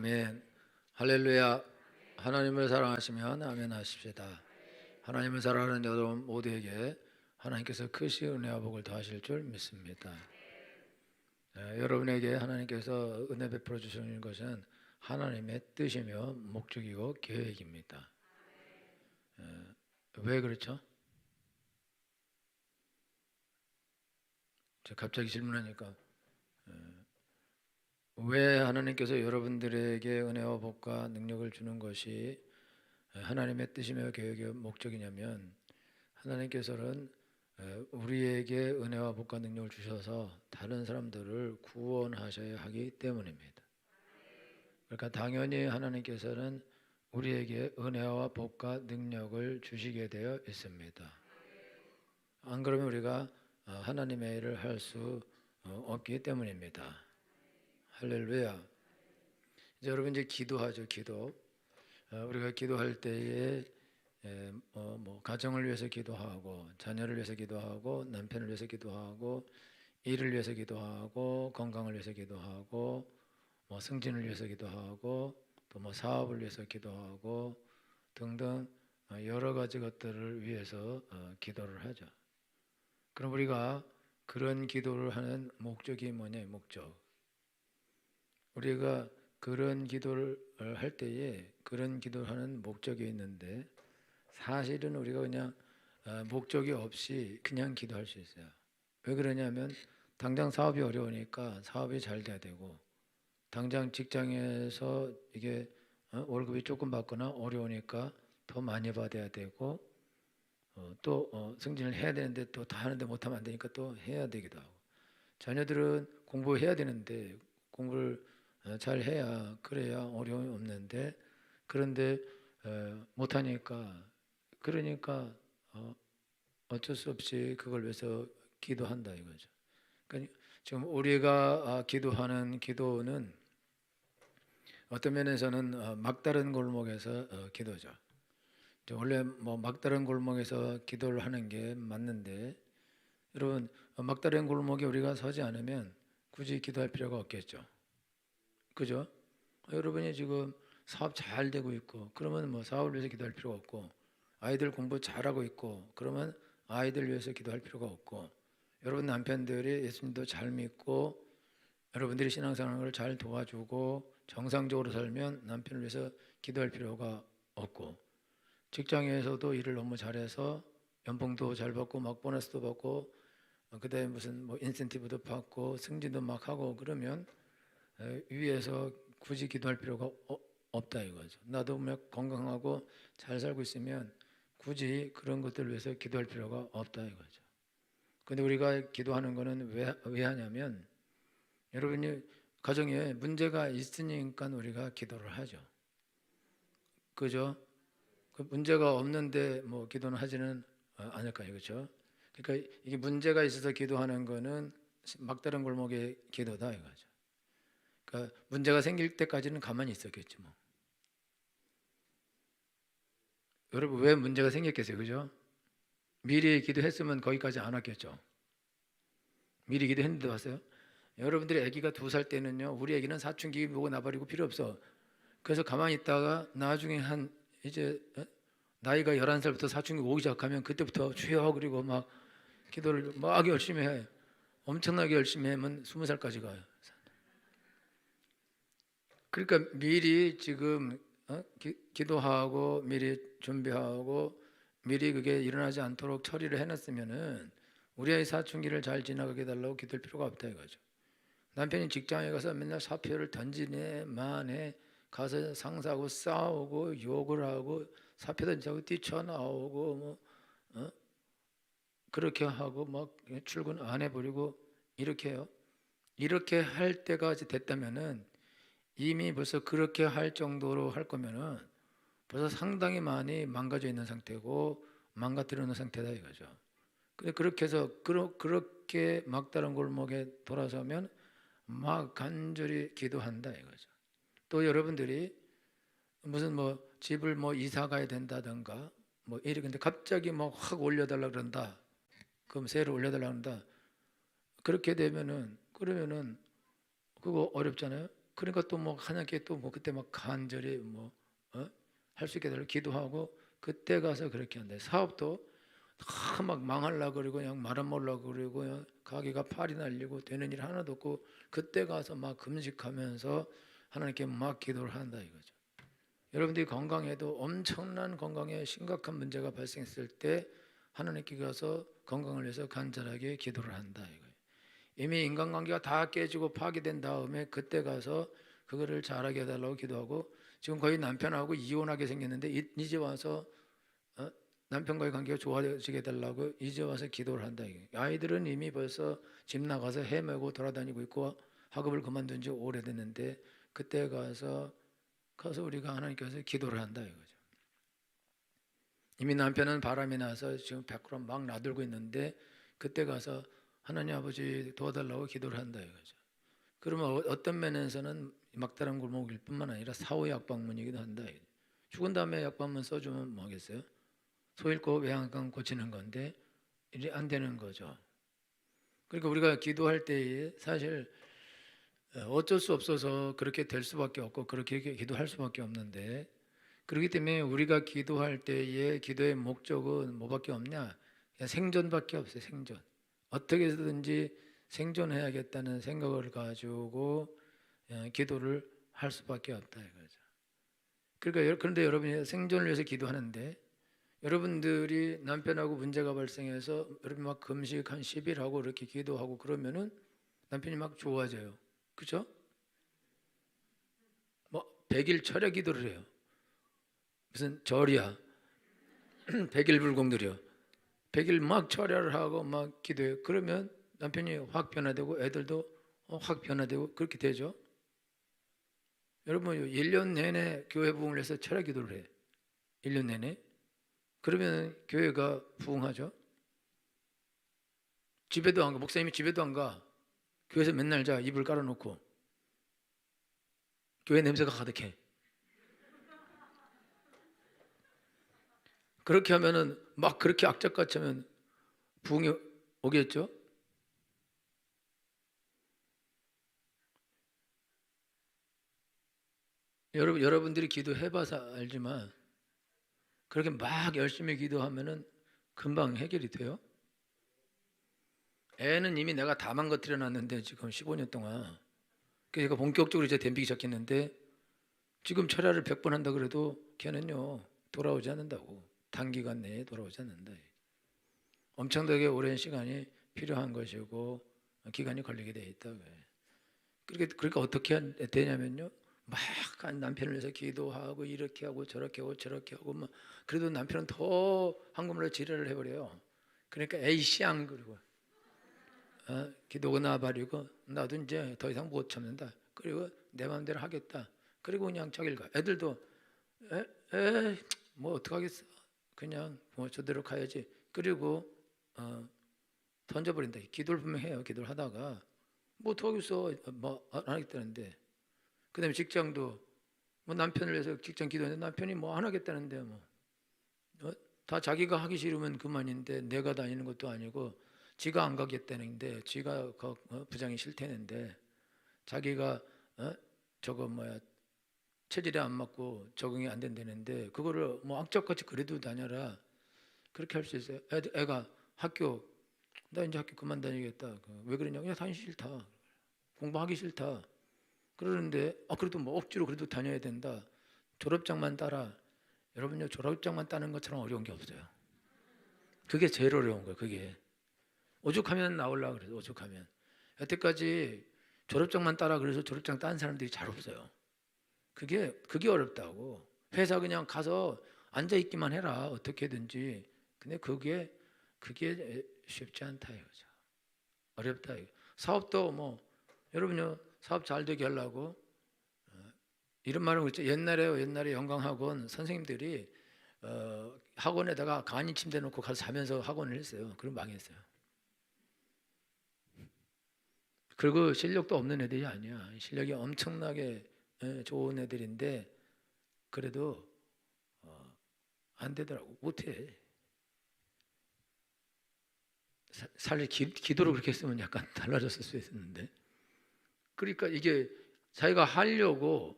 아멘. 할렐루야. 하나님을 사랑하시면 아멘 하십시다. 하나님을 사랑하는 여러분 모두에게 하나님께서 크신 은혜와 복을 더하실 줄 믿습니다. 여러분에게 하나님께서 은혜 베풀어 주시는 것은 하나님의 뜻이며 목적이고 계획입니다. 왜 그렇죠? 제가 갑자기 질문하니까 왜 하나님께서 여러분들에게 은혜와 복과 능력을 주는 것이 하나님의 뜻이며 계획의 목적이냐면, 하나님께서는 우리에게 은혜와 복과 능력을 주셔서 다른 사람들을 구원하셔야 하기 때문입니다. 그러니까 당연히 하나님께서는 우리에게 은혜와 복과 능력을 주시게 되어 있습니다. 안 그러면 우리가 하나님의 일을 할 수 없기 때문입니다. 할렐루야. 여러분 이제 기도하죠. 기도. 우리가 기도할 때에 가정을 위해서 기도하고, 자녀를 위해서 기도하고, 남편을 위해서 기도하고, 일을 위해서 기도하고, 건강을 위해서 기도하고, 승진을 위해서 기도하고, 또 사업을 위해서 기도하고 등등 여러 가지 것들을 위해서 기도를 하죠. 그럼 우리가 그런 기도를 하는 목적이 뭐냐? 목적. 우리가 그런 기도를 할 때에 그런 기도를 하는 목적이 있는데, 사실은 우리가 그냥 목적이 없이 그냥 기도할 수 있어요. 왜 그러냐면 당장 사업이 어려우니까 사업이 잘 돼야 되고, 당장 직장에서 이게 월급이 조금 받거나 어려우니까 더 많이 받아야 되고, 또 승진을 해야 되는데 또 다 하는데 못하면 안 되니까 또 해야 되기도 하고, 자녀들은 공부해야 되는데 공부를 잘 해야 그래야 어려움이 없는데, 그런데 못하니까, 그러니까 어쩔 수 없이 그걸 위해서 기도한다 이거죠. 그러니까 지금 우리가 기도하는 기도는 어떤 면에서는 막다른 골목에서 기도죠. 원래 막다른 골목에서 기도를 하는 게 맞는데, 여러분 막다른 골목에 우리가 서지 않으면 굳이 기도할 필요가 없겠죠. 그죠? 여러분이 지금 사업 잘 되고 있고 그러면 사업을 위해서 기도할 필요가 없고, 아이들 공부 잘하고 있고 그러면 아이들 위해서 기도할 필요가 없고, 여러분 남편들이 예수님도 잘 믿고 여러분들이 신앙생활을 잘 도와주고 정상적으로 살면 남편을 위해서 기도할 필요가 없고, 직장에서도 일을 너무 잘해서 연봉도 잘 받고 막 보너스도 받고 그다음에 무슨 인센티브도 받고 승진도 막 하고 그러면 위에서 굳이 기도할 필요가 없다 이거죠. 나도 건강하고 잘 살고 있으면 굳이 그런 것들을 위해서 기도할 필요가 없다 이거죠. 근데 우리가 기도하는 거는 왜 하냐면, 여러분이 가정에 문제가 있으니까 우리가 기도를 하죠. 그죠? 그 문제가 없는데 기도는 하지는 않을까요? 그렇죠? 그러니까 이게 문제가 있어서 기도하는 거는 막다른 골목의 기도다 이거죠. 그러니까 문제가 생길 때까지는 가만히 있었겠지 뭐. 여러분 왜 문제가 생겼겠어요? 그죠? 미리 기도했으면 거기까지 안 왔겠죠. 미리 기도했는데 왔어요? 여러분들이 아기가 2살 때는요, 우리 아기는 사춘기 보고 나버리고 필요 없어. 그래서 가만히 있다가 나중에 이제 나이가 11살부터 사춘기 오기 시작하면 그때부터 주여 그리고 막 기도를 막 열심히 해. 엄청나게 열심히 하면 20살까지 가요. 그러니까 미리 지금 기도하고 미리 준비하고 미리 그게 일어나지 않도록 처리를 해놨으면은 우리 아이 사춘기를 잘 지나가게 해달라고 기도할 필요가 없다 이거죠. 남편이 직장에 가서 맨날 사표를 던지네 마네, 가서 상사하고 싸우고 욕을 하고 사표 던지고 뛰쳐나오고 그렇게 하고 막 출근 안 해버리고 이렇게 해요. 이렇게 할 때가 됐다면은, 이미 벌써 그렇게 할 정도로 할 거면은 벌써 상당히 많이 망가져 있는 상태고 망가뜨려 놓은 상태다 이거죠. 근데 그렇게 해서 그렇게 막다른 골목에 돌아서면 막 간절히 기도한다 이거죠. 또 여러분들이 무슨 집을 이사 가야 된다든가 이래, 근데 갑자기 확 올려달라 그런다. 그럼 세를 올려달라 그런다. 그렇게 되면은 그러면은 그거 어렵잖아요. 그러니까 또 뭐 하나님께 또 뭐 그때 막 간절히 뭐 할 수 있게 달라고 기도하고 그때 가서 그렇게 한다. 사업도 막 망하려고 그러고 그냥 말아먹으려고 그러고 그냥 가게가 팔이 날리고 되는 일 하나도 없고 그때 가서 막 금식하면서 하나님께 막 기도를 한다 이거죠. 여러분들이 건강해도 엄청난 건강에 심각한 문제가 발생했을 때 하나님께 가서 건강을 위해서 간절하게 기도를 한다 이거예요. 이미 인간관계가 다 깨지고 파괴된 다음에 그때 가서 그거를 잘하게 해달라고 기도하고 지금 거의 남편하고 이혼하게 생겼는데 이제 와서 남편과의 관계가 좋아지게 해달라고 이제 와서 기도를 한다 이게. 아이들은 이미 벌써 집 나가서 헤매고 돌아다니고 있고 학업을 그만둔 지 오래됐는데 그때 가서 우리가 하나님께서 기도를 한다 이거죠. 이미 남편은 바람이 나서 지금 밖으로 막 나들고 있는데 그때 가서 하나님 아버지 도와달라고 기도를 한다 이거죠. 그러면 어떤 면에서는 막다른 골목일 뿐만 아니라 사후 약방문이기도 한다. 죽은 다음에 약방문 써주면 뭐 하겠어요? 소 잃고 외양간 고치는 건데 이제 안 되는 거죠. 그러니까 우리가 기도할 때에 사실 어쩔 수 없어서 그렇게 될 수밖에 없고 그렇게 기도할 수밖에 없는데 그렇기 때문에 우리가 기도할 때에 기도의 목적은 뭐밖에 없냐? 그냥 생존밖에 없어요. 생존. 어떻게 해서든지 생존해야겠다는 생각을 가지고 기도를 할 수밖에 없다 이거죠. 그러니까 그런데 여러분이 생존을 위해서 기도하는데 여러분들이 남편하고 문제가 발생해서 여러분 막 금식 한 10일 하고 이렇게 기도하고 그러면은 남편이 막 좋아져요. 그죠? 뭐 100일 철야 기도를 해요. 무슨 절이야. 100일 불공들이요. 100일 막 철야를 하고 막 기도해요. 그러면 남편이 확 변화되고 애들도 확 변화되고 그렇게 되죠. 여러분 1년 내내 교회 부흥을 해서 철야 기도를 해. 1년 내내. 그러면 교회가 부흥하죠. 집에도 안 가. 목사님이 집에도 안 가. 교회에서 맨날 자. 이불 깔아놓고. 교회 냄새가 가득해. 그렇게 하면은 막 그렇게 악착같이 하면 부흥이 오겠죠. 여러분들이 기도해봐서 알지만 그렇게 막 열심히 기도하면은 금방 해결이 돼요. 애는 이미 내가 다 망가뜨려 놨는데 지금 15년 동안 그러니까 본격적으로 이제 댐비기 시작했는데 지금 철야를 100번 한다 그래도 걔는요 돌아오지 않는다고. 단기간 내에 돌아오지 않는다. 엄청나게 오랜 시간이 필요한 것이고 기간이 걸리게 돼 있다. 그러니까 어떻게 되냐면요 막 남편을 위해서 기도하고 이렇게 하고 저렇게 하고 저렇게 하고 막 그래도 남편은 더 한국말로 지랄을 해버려요. 그러니까 에이씨앙 그리고 기도가 나버리고 나도 이제 더 이상 못 참는다. 그리고 내 마음대로 하겠다. 그리고 그냥 자기를 가. 애들도 뭐 어떡하겠어. 그냥 뭐 저대로 가야지. 그리고 던져버린다. 기도를 분명히 해요. 기도를 하다가 뭐 어떡하겠어. 뭐 안 하겠다는데. 그 다음에 직장도 뭐 남편을 위해서 직장 기도했는데 남편이 뭐 안 하겠다는데 뭐 다 자기가 하기 싫으면 그만인데 내가 다니는 것도 아니고 지가 안 가겠다는데 지가 부장이 싫다는데 자기가 저거 뭐야 체질에 안 맞고 적응이 안 된다는데 그거를 뭐 악착같이 그래도 다녀라 그렇게 할 수 있어요. 애가 학교 나 이제 학교 그만 다니겠다. 왜 그러냐? 그냥 다니기 싫다. 공부하기 싫다. 그러는데 그래도 뭐 억지로 그래도 다녀야 된다. 졸업장만 따라. 여러분요 졸업장만 따는 것처럼 어려운 게 없어요. 그게 제일 어려운 거예요. 그게 오죽하면 나오려고 그래서 오죽하면 여태까지 졸업장만 따라 그래서 졸업장 딴 사람들이 잘 없어요. 그게 어렵다고. 회사 그냥 가서 앉아 있기만 해라 어떻게든지. 근데 그게 쉽지 않다 이거죠. 어렵다 이거. 사업도 뭐 여러분요 사업 잘 되게 하려고 이런 말을 그랬죠. 옛날에 영광학원 선생님들이 학원에다가 간이 침대 놓고 가서 자면서 학원을 했어요. 그럼 망했어요. 그리고 실력도 없는 애들이 아니야. 실력이 엄청나게 좋은 애들인데 그래도 안 되더라고. 못해. 사실 기도를 그렇게 했으면 약간 달라졌을 수 있었는데. 그러니까 이게 자기가 하려고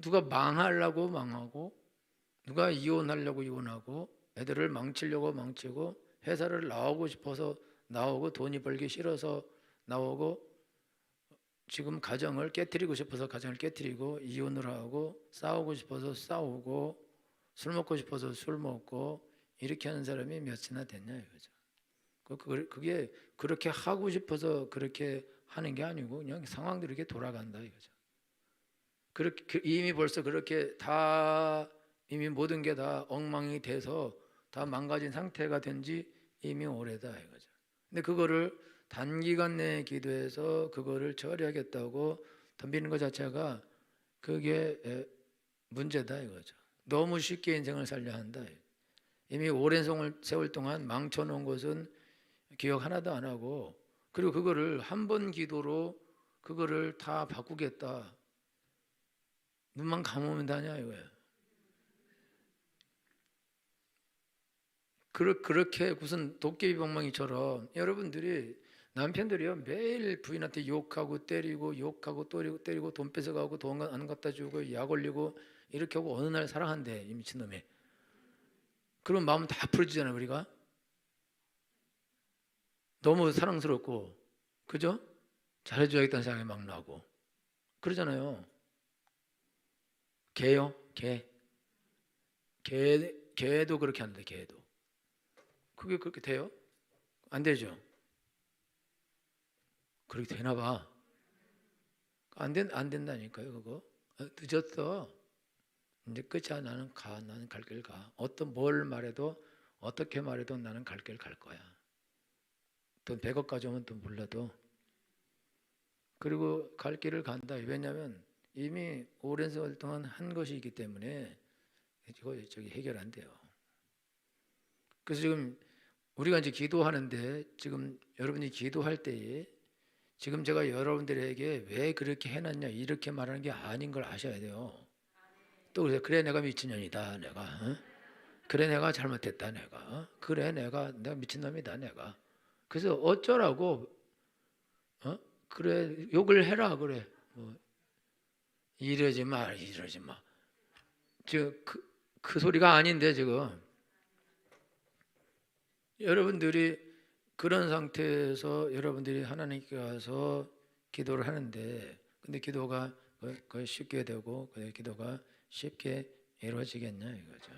누가 망하려고 망하고 누가 이혼하려고 이혼하고 애들을 망치려고 망치고 회사를 나오고 싶어서 나오고 돈이 벌기 싫어서 나오고 지금 가정을 깨트리고 싶어서 가정을 깨트리고 이혼을 하고 싸우고 싶어서 싸우고 술 먹고 싶어서 술 먹고 이렇게 하는 사람이 몇이나 됐냐 이거죠. 그게 그렇게 하고 싶어서 그렇게 하는 게 아니고 그냥 상황들이 이렇게 돌아간다 이거죠. 그렇게 이미 벌써 그렇게 다 이미 모든 게 다 엉망이 돼서 다 망가진 상태가 된 지 이미 오래다 이거죠. 근데 그거를 단기간 내에 기도해서 그거를 처리하겠다고 덤비는 것 자체가 그게 문제다 이거죠. 너무 쉽게 인생을 살려 한다. 이미 오랜 세월 동안 망쳐놓은 것은 기억 하나도 안 하고 그리고 그거를 한 번 기도로 그거를 다 바꾸겠다. 눈만 감으면 다냐 이거예요. 그렇게 무슨 도깨비 방망이처럼 여러분들이 남편들이요 매일 부인한테 욕하고 때리고 욕하고 때리고 돈 뺏어가고 돈 안 갖다 주고 약 올리고 이렇게 하고 어느 날 사랑한대 이 미친놈이. 그럼 마음 다 풀어지잖아요 우리가. 너무 사랑스럽고 그죠? 잘해줘야겠다는 생각이 막 나고 그러잖아요. 개요? 개도 그렇게 한대 개도. 그게 그렇게 돼요? 안 되죠? 그렇게 되나 봐. 안 된다니까요 그거. 늦었어. 이제 끝이야. 나는 갈 길 가. 뭘 말해도 어떻게 말해도 나는 갈 길 갈 거야. 돈 100억 가져오면 또 몰라도. 그리고 갈 길을 간다. 왜냐하면 이미 오랜 세월 동안 한 것이기 때문에 이거 해결 안 돼요. 그래서 지금 우리가 이제 기도하는데 지금 여러분이 기도할 때에 지금 제가 여러분들에게 왜 그렇게 해놨냐 이렇게 말하는 게 아닌 걸 아셔야 돼요. 또 그래 내가 미친년이다 내가 그래 내가 잘못했다 내가 그래 내가 미친놈이다 내가 그래서 어쩌라고 그래 욕을 해라 그래 뭐 이러지 마 지금 그 소리가 아닌데 지금 여러분들이 그런 상태에서 여러분들이 하나님께 가서 기도를 하는데 근데 기도가 쉽게 되고 기도가 쉽게 이루어지겠냐 이거죠.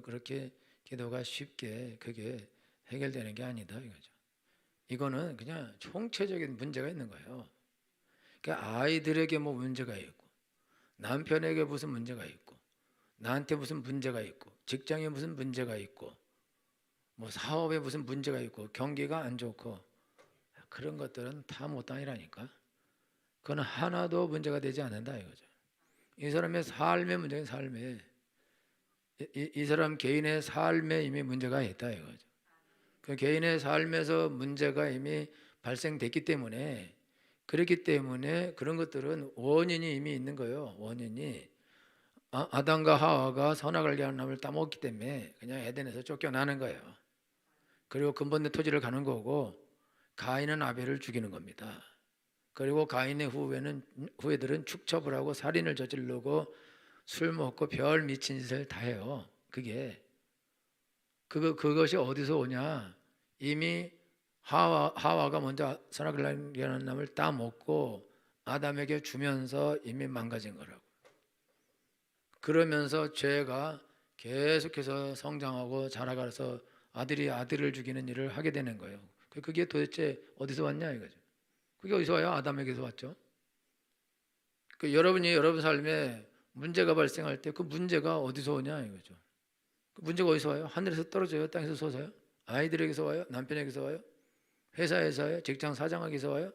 그렇게 기도가 쉽게 그게 해결되는 게 아니다 이거죠. 이거는 그냥 총체적인 문제가 있는 거예요. 그러니까 아이들에게 뭐 문제가 있고 남편에게 무슨 문제가 있고 나한테 무슨 문제가 있고 직장에 무슨 문제가 있고 뭐 사업에 무슨 문제가 있고 경기가 안 좋고 그런 것들은 다 못당이라니까. 그건 하나도 문제가 되지 않는다 이거죠. 이 사람의 삶의 문제는 삶에 이 사람 개인의 삶에 이미 문제가 있다 이거죠. 그 개인의 삶에서 문제가 이미 발생됐기 때문에 그렇기 때문에 그런 것들은 원인이 이미 있는 거예요. 원인이 아담과 하와가 선악을 알게 하는 나무를 따먹었기 때문에 그냥 에덴에서 쫓겨나는 거예요. 그리고 근본의 토지를 가는 거고 가인은 아벨을 죽이는 겁니다. 그리고 가인의 후예들은 축첩을 하고 살인을 저지르고 술 먹고 별 미친 짓을 다 해요. 그것이 어디서 오냐? 이미 하와가 먼저 선악을 알게 하는 나무를 따먹고 아담에게 주면서 이미 망가진 거라고. 그러면서 죄가 계속해서 성장하고 자라가서 아들이 아들을 죽이는 일을 하게 되는 거예요. 그게 도대체 어디서 왔냐 이거죠. 그게 어디서 와요? 아담에게서 왔죠. 여러분이 여러분 삶에 문제가 발생할 때 그 문제가 어디서 오냐 이거죠. 그 문제가 어디서 와요? 하늘에서 떨어져요? 땅에서 솟아요? 아이들에게서 와요? 남편에게서 와요? 회사에서 와요? 직장 사장에게서 와요?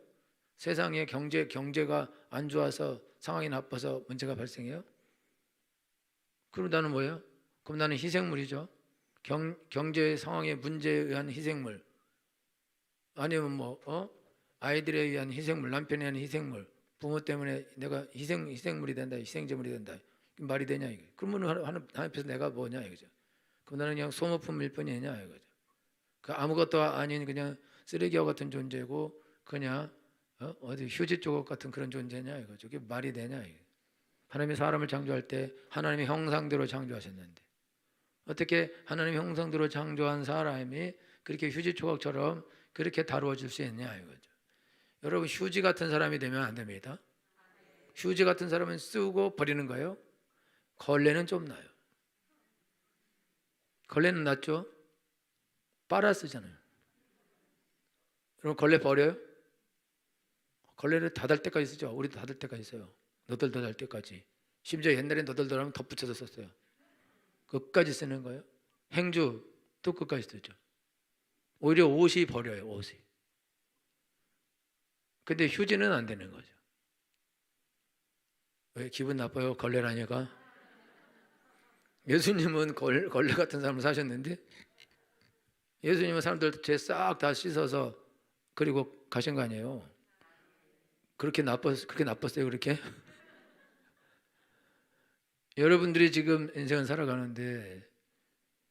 세상의 경제가 안 좋아서 상황이 나빠서 문제가 발생해요? 그럼 나는 뭐예요? 그럼 나는 희생물이죠. 경제 상황의 문제에 의한 희생물 아니면 아이들에 의한 희생물, 남편에 의한 희생물, 부모 때문에 내가 희생물이 된다, 희생제물이 된다. 말이 되냐 이거. 그러면 하나님 앞에서 내가 뭐냐 이거죠. 그럼 나는 그냥 소모품일 뿐이냐 이거죠. 그 아무것도 아닌 그냥 쓰레기와 같은 존재고 그냥 어디 휴지 조각 같은 그런 존재냐 이거. 저게 말이 되냐 이거. 하나님이 사람을 창조할 때 하나님의 형상대로 창조하셨는데 어떻게 하나님의 형상대로 창조한 사람이 그렇게 휴지 조각처럼 그렇게 다루어질 수 있냐 이거죠. 여러분 휴지 같은 사람이 되면 안 됩니다. 휴지 같은 사람은 쓰고 버리는 거예요. 걸레는 좀 나요. 걸레는 낫죠? 빨아 쓰잖아요. 그럼 걸레 버려요? 걸레를 닫을 때까지 쓰죠. 우리도 닫을 때까지 써요. 너덜너덜할 때까지. 심지어 옛날에 너덜너덜하면 덧붙여서 썼어요. 끝까지 쓰는 거예요. 행주 또 끝까지 쓰죠. 오히려 옷이 버려요. 옷이. 근데 휴지는 안 되는 거죠. 왜 기분 나빠요? 걸레라니까. 예수님은 걸레 같은 사람을 사셨는데 예수님은 사람들 죄 싹 다 씻어서 그리고 가신 거 아니에요. 그렇게 나빴어요, 그렇게? 여러분들이 지금 인생을 살아가는데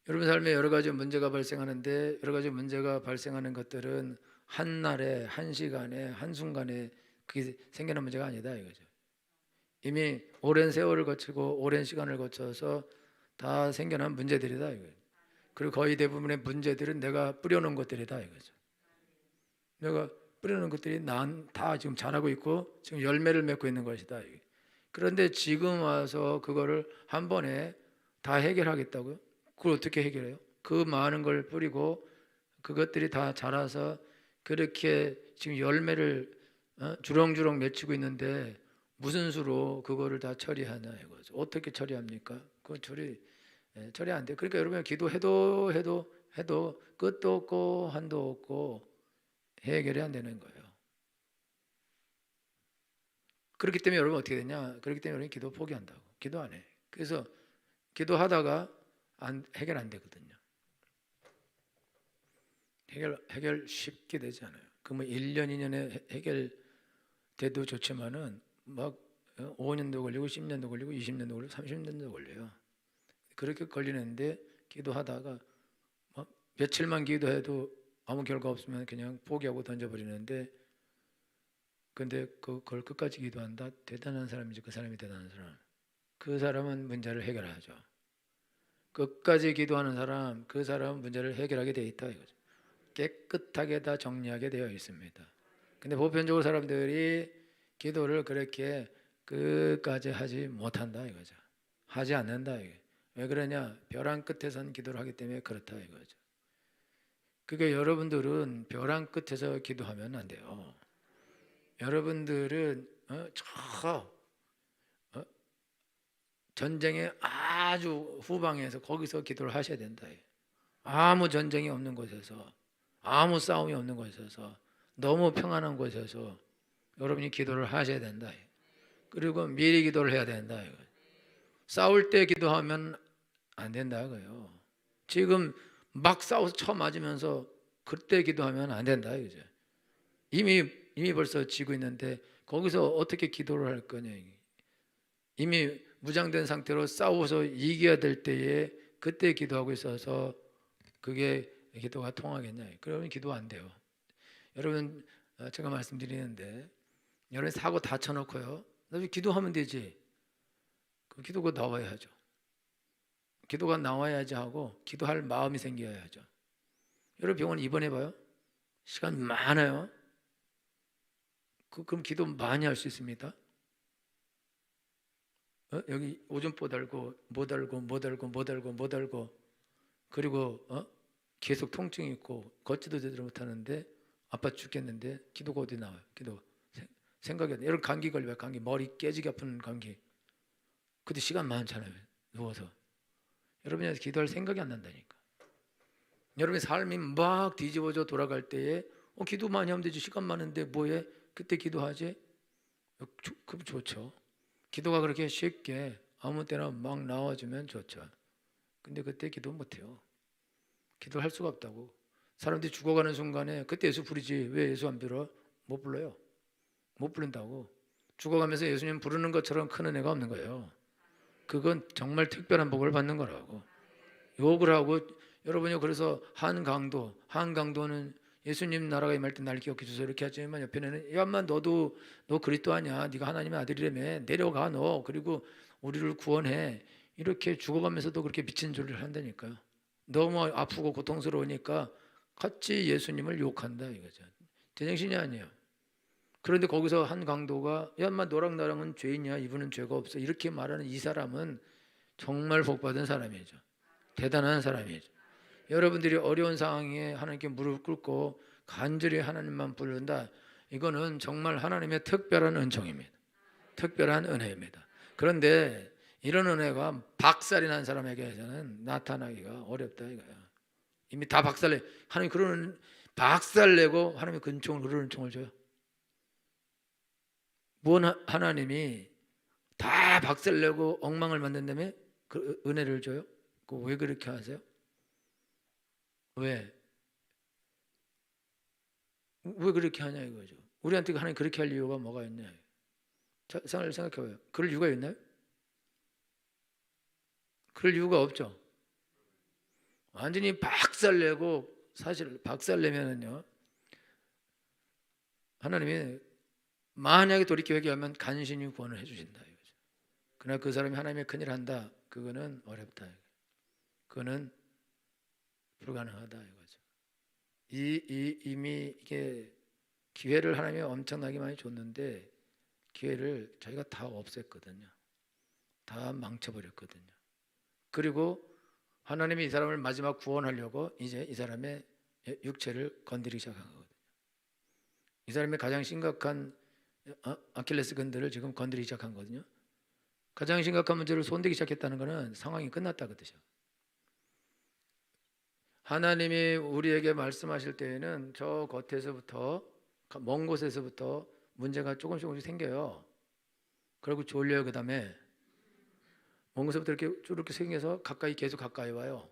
여러분 삶에 여러 가지 문제가 발생하는데 여러 가지 문제가 발생하는 것들은 한 날에, 한 시간에, 한 순간에 그게 생기는 문제가 아니다 이거죠. 이미 오랜 세월을 거치고 오랜 시간을 거쳐서 다 생겨난 문제들이다 이거예요. 그리고 거의 대부분의 문제들은 내가 뿌려놓은 것들이다 이거죠. 내가 뿌려놓은 것들이 난 다 지금 자라고 있고 지금 열매를 맺고 있는 것이다. 그런데 지금 와서 그거를 한 번에 다 해결하겠다고요? 그걸 어떻게 해결해요? 그 많은 걸 뿌리고 그것들이 다 자라서 그렇게 지금 열매를 주렁주렁 맺히고 있는데 무슨 수로 그거를 다 처리하냐 이거죠. 어떻게 처리합니까? 그건 처리 안 돼. 그러니까 여러분 기도해도 끝도 없고 한도 없고 해결이 안 되는 거예요. 그렇기 때문에 여러분 어떻게 되냐? 그렇기 때문에 여러분 기도 포기한다고. 기도 안 해. 그래서 기도하다가 해결 안 되거든요. 해결 쉽게 되지 않아요. 그러면 1년, 2년에 해결돼도 좋지만은 막 5년도 걸리고 10년도 걸리고 20년도 걸리고 30년도 걸려요. 그렇게 걸리는데 기도하다가 막 며칠만 기도해도 아무 결과 없으면 그냥 포기하고 던져버리는데 근데 그걸 끝까지 기도한다? 대단한 사람이지. 그 사람이 대단한 사람. 그 사람은 문제를 해결하죠. 끝까지 기도하는 사람, 그 사람은 문제를 해결하게 돼 있다 이거죠. 깨끗하게 다 정리하게 되어 있습니다. 근데 보편적으로 사람들이 기도를 그렇게 끝까지 하지 못한다 이거죠. 하지 않는다 이게. 왜 그러냐? 벼랑 끝에선 기도를 하기 때문에 그렇다 이거죠. 그러니까 여러분들은 벼랑 끝에서 기도하면 안 돼요. 여러분들은 전쟁의 아주 후방에서 거기서 기도를 하셔야 된다. 아무 전쟁이 없는 곳에서 아무 싸움이 없는 곳에서 너무 평안한 곳에서 여러분이 기도를 하셔야 된다. 그리고 미리 기도를 해야 된다. 싸울 때 기도하면 안 된다고요. 지금 막 싸워서 쳐 맞으면서 그때 기도하면 안 된다 이거죠. 이미 벌써 지고 있는데 거기서 어떻게 기도를 할 거냐. 이미 무장된 상태로 싸워서 이겨야 될 때에 그때 기도하고 있어서 그게 기도가 통하겠냐. 그러면 기도 안 돼요. 여러분 제가 말씀드리는데 여러분 사고 다 쳐놓고요. 나중에 기도하면 되지. 그 기도가 나와야죠. 기도가 나와야지 하고 기도할 마음이 생겨야죠. 여러분 병원 입원해봐요. 시간 많아요. 그럼 기도 많이 할 수 있습니다. 여기 오줌포 달고 못 달고 그리고 계속 통증이 있고 걷지도 제대로 못하는데 아파 죽겠는데 기도가 어디 나와요? 기도 생각이 안 나. 여러분 감기 걸려요. 감기 머리 깨지게 아픈 감기. 근데 시간 많잖아요. 누워서 여러분이 기도할 생각이 안 난다니까. 여러분의 삶이 막 뒤집어져 돌아갈 때에 기도 많이 하면 되지. 시간 많은데 뭐해? 그때 기도하지? 그럼 좋죠. 기도가 그렇게 쉽게 아무 때나 막 나와주면 좋죠. 근데 그때 기도 못해요. 기도할 수가 없다고. 사람들이 죽어가는 순간에 그때 예수 부르지 왜 예수 안 불러? 못 불러요. 못 부른다고. 죽어가면서 예수님 부르는 것처럼 큰 은혜가 없는 거예요. 그건 정말 특별한 복을 받는 거라고. 욕을 하고 여러분이 그래서 한강도는 예수님 나라가 임할 때 날 기억해 주소서 이렇게 하지만 옆에는 야 인마 너 그리스도 아니야, 네가 하나님의 아들이라며, 내려가 너, 그리고 우리를 구원해, 이렇게 죽어가면서도 그렇게 미친 소리를 한다니까요. 너무 아프고 고통스러우니까 같이 예수님을 욕한다 이거죠. 제정신이 아니에요. 그런데 거기서 한 강도가 야 인마 너랑 나랑은 죄인이야, 이분은 죄가 없어, 이렇게 말하는 이 사람은 정말 복받은 사람이죠. 대단한 사람이죠. 여러분들이 어려운 상황에 하나님께 무릎 꿇고 간절히 하나님만 부른다, 이거는 정말 하나님의 특별한 은총입니다. 특별한 은혜입니다. 그런데 이런 은혜가 박살이 난 사람에게는 나타나기가 어렵다 이거야. 이미 다 박살내. 하나님 그런 박살내고 하나님의 근총을, 그런 은총을 줘요? 무언 하나님이 다 박살내고 엉망을 만든 다음에 그 은혜를 줘요? 왜 그렇게 하세요? 왜 그렇게 하냐 이거죠. 우리한테 하나님 그렇게 할 이유가 뭐가 있냐? 생각해봐요. 그럴 이유가 있나요? 그럴 이유가 없죠. 완전히 박살내고, 사실 박살내면은요, 하나님이 만약에 돌이켜 회개하면 간신히 구원을 해주신다 이거죠. 그러나 그 사람이 하나님의 큰일 한다, 그거는 어렵다, 그거는 불가능하다 이거죠. 이미 이게 기회를 하나님이 엄청나게 많이 줬는데 기회를 저희가 다 없앴거든요. 다 망쳐버렸거든요. 그리고 하나님이 이 사람을 마지막 구원하려고 이제 이 사람의 육체를 건드리기 시작한 거거든요. 이 사람의 가장 심각한 아킬레스 건들을 지금 건드리기 시작한 거거든요. 가장 심각한 문제를 손대기 시작했다는 것은 상황이 끝났다 그 뜻이에요. 하나님이 우리에게 말씀하실 때에는 저 겉에서부터, 먼 곳에서부터 문제가 조금씩 생겨요. 그리고 졸려요. 그 다음에 먼 곳에부터 이렇게 생겨서 계속 가까이 와요.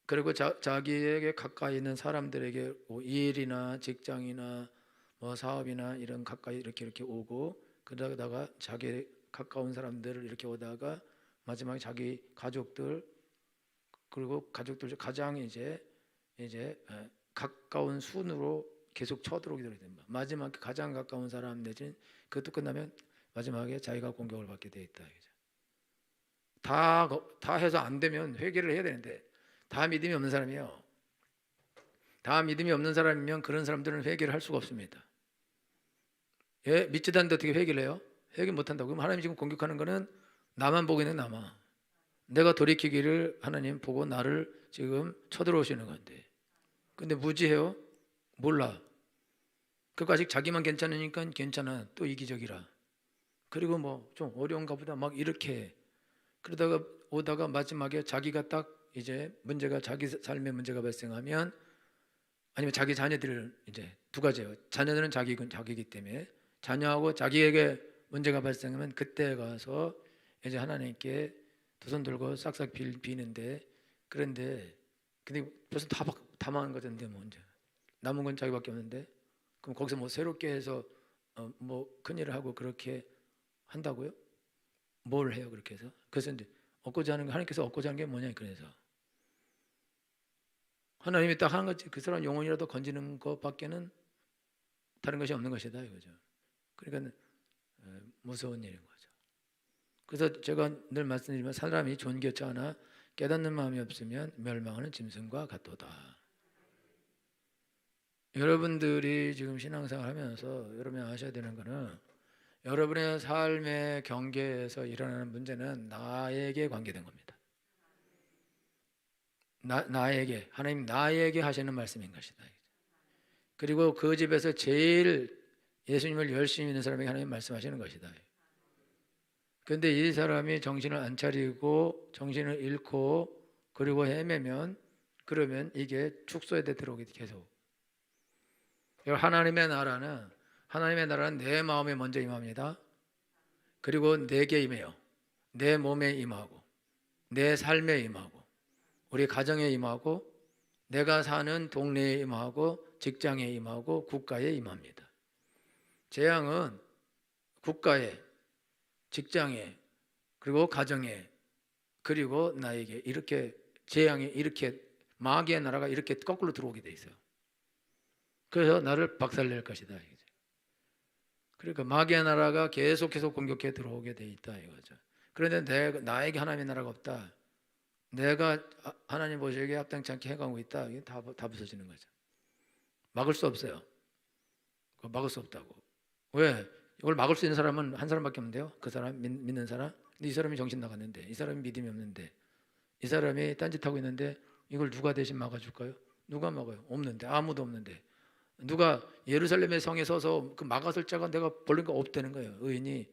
그리고 자기에게 가까이 있는 사람들에게 뭐 일이나 직장이나 뭐 사업이나 이런 가까이 이렇게 오고, 그러다가 자기 가까운 사람들을 이렇게 오다가 마지막에 자기 가족들, 그리고 가족들 중 가장 이제 가까운 순으로 계속 쳐들어오게 됩니다. 마지막에 가장 가까운 사람 내지는 그것도 끝나면 마지막에 자기가 공격을 받게 돼 있다. 다 해서 안 되면 회개를 해야 되는데 다 믿음이 없는 사람이에요. 다 믿음이 없는 사람이면 그런 사람들은 회개를 할 수가 없습니다. 예, 믿지도 않는데 어떻게 회개를 해요? 회개 못한다고. 그럼 하나님 지금 공격하는 거는 나만 보고 있는 나만. 내가 돌이키기를 하나님 보고 나를 지금 쳐들어오시는 건데, 근데 무지해요? 몰라. 그거 아직 자기만 괜찮으니까 괜찮아, 또 이기적이라. 그리고 뭐 좀 어려운가 보다 막 이렇게, 그러다가 오다가 마지막에 자기가 딱 이제 문제가, 자기 삶에 문제가 발생하면, 아니면 자기 자녀들을, 이제 두 가지예요. 자녀들은 자기이기 때문에 자녀하고 자기에게 문제가 발생하면 그때 가서 이제 하나님께 두 손 들고 싹싹 비는데, 근데 벌써 다 망한 거던데 뭐 이제 남은 건 자기밖에 없는데, 그럼 거기서 뭐 새롭게 해서 뭐 큰일을 하고 그렇게 한다고요? 뭘 해요 그렇게 해서? 그래서 이제 얻고자 하는 거, 하나님께서 얻고자 하는 게 뭐냐, 그래서 하나님이 딱 하는 거지, 그 사람 영혼이라도 건지는 것밖에는 다른 것이 없는 것이다 이거죠. 그러니까 무서운 일인 거죠. 그래서 제가 늘 말씀드리면, 사람이 존귀치 않아 깨닫는 마음이 없으면 멸망하는 짐승과 같도다. 여러분들이 지금 신앙생활 하면서 여러분이 아셔야 되는 거는, 여러분의 삶의 경계에서 일어나는 문제는 나에게 관계된 겁니다. 나에게, 하나님 나에게 하시는 말씀인 것이다. 그리고 그 집에서 제일 예수님을 열심히 믿는 사람에게 하나님 말씀하시는 것이다. 그런데 이 사람이 정신을 안 차리고 정신을 잃고 그리고 헤매면, 그러면 이게 축소에 들어오게 계속. 하나님의 나라는 내 마음에 먼저 임합니다. 그리고 내게 임해요. 내 몸에 임하고, 내 삶에 임하고, 우리 가정에 임하고, 내가 사는 동네에 임하고, 직장에 임하고, 국가에 임합니다. 재앙은 국가에, 직장에, 그리고 가정에, 그리고 나에게, 이렇게 재앙이, 이렇게 마귀의 나라가 이렇게 거꾸로 들어오게 돼 있어요. 그래서 나를 박살낼 것이다. 그러니까 마귀의 나라가 계속해서 공격해 들어오게 돼 있다 이거죠. 그런데 나에게 하나님의 나라가 없다. 내가 하나님 보시기에 합당치 않게 해가고 있다. 이게 다 부서지는 거죠. 막을 수 없어요. 막을 수 없다고. 왜? 이걸 막을 수 있는 사람은 한 사람밖에 없는데요. 그 사람 믿는 사람. 근데 이 사람이 정신 나갔는데, 이 사람이 믿음이 없는데, 이 사람이 딴짓하고 있는데 이걸 누가 대신 막아줄까요? 누가 막아요? 없는데, 아무도 없는데. 누가 예루살렘의 성에 서서 그 막았을 자가 내가 벌리가 없다는 거예요. 의인이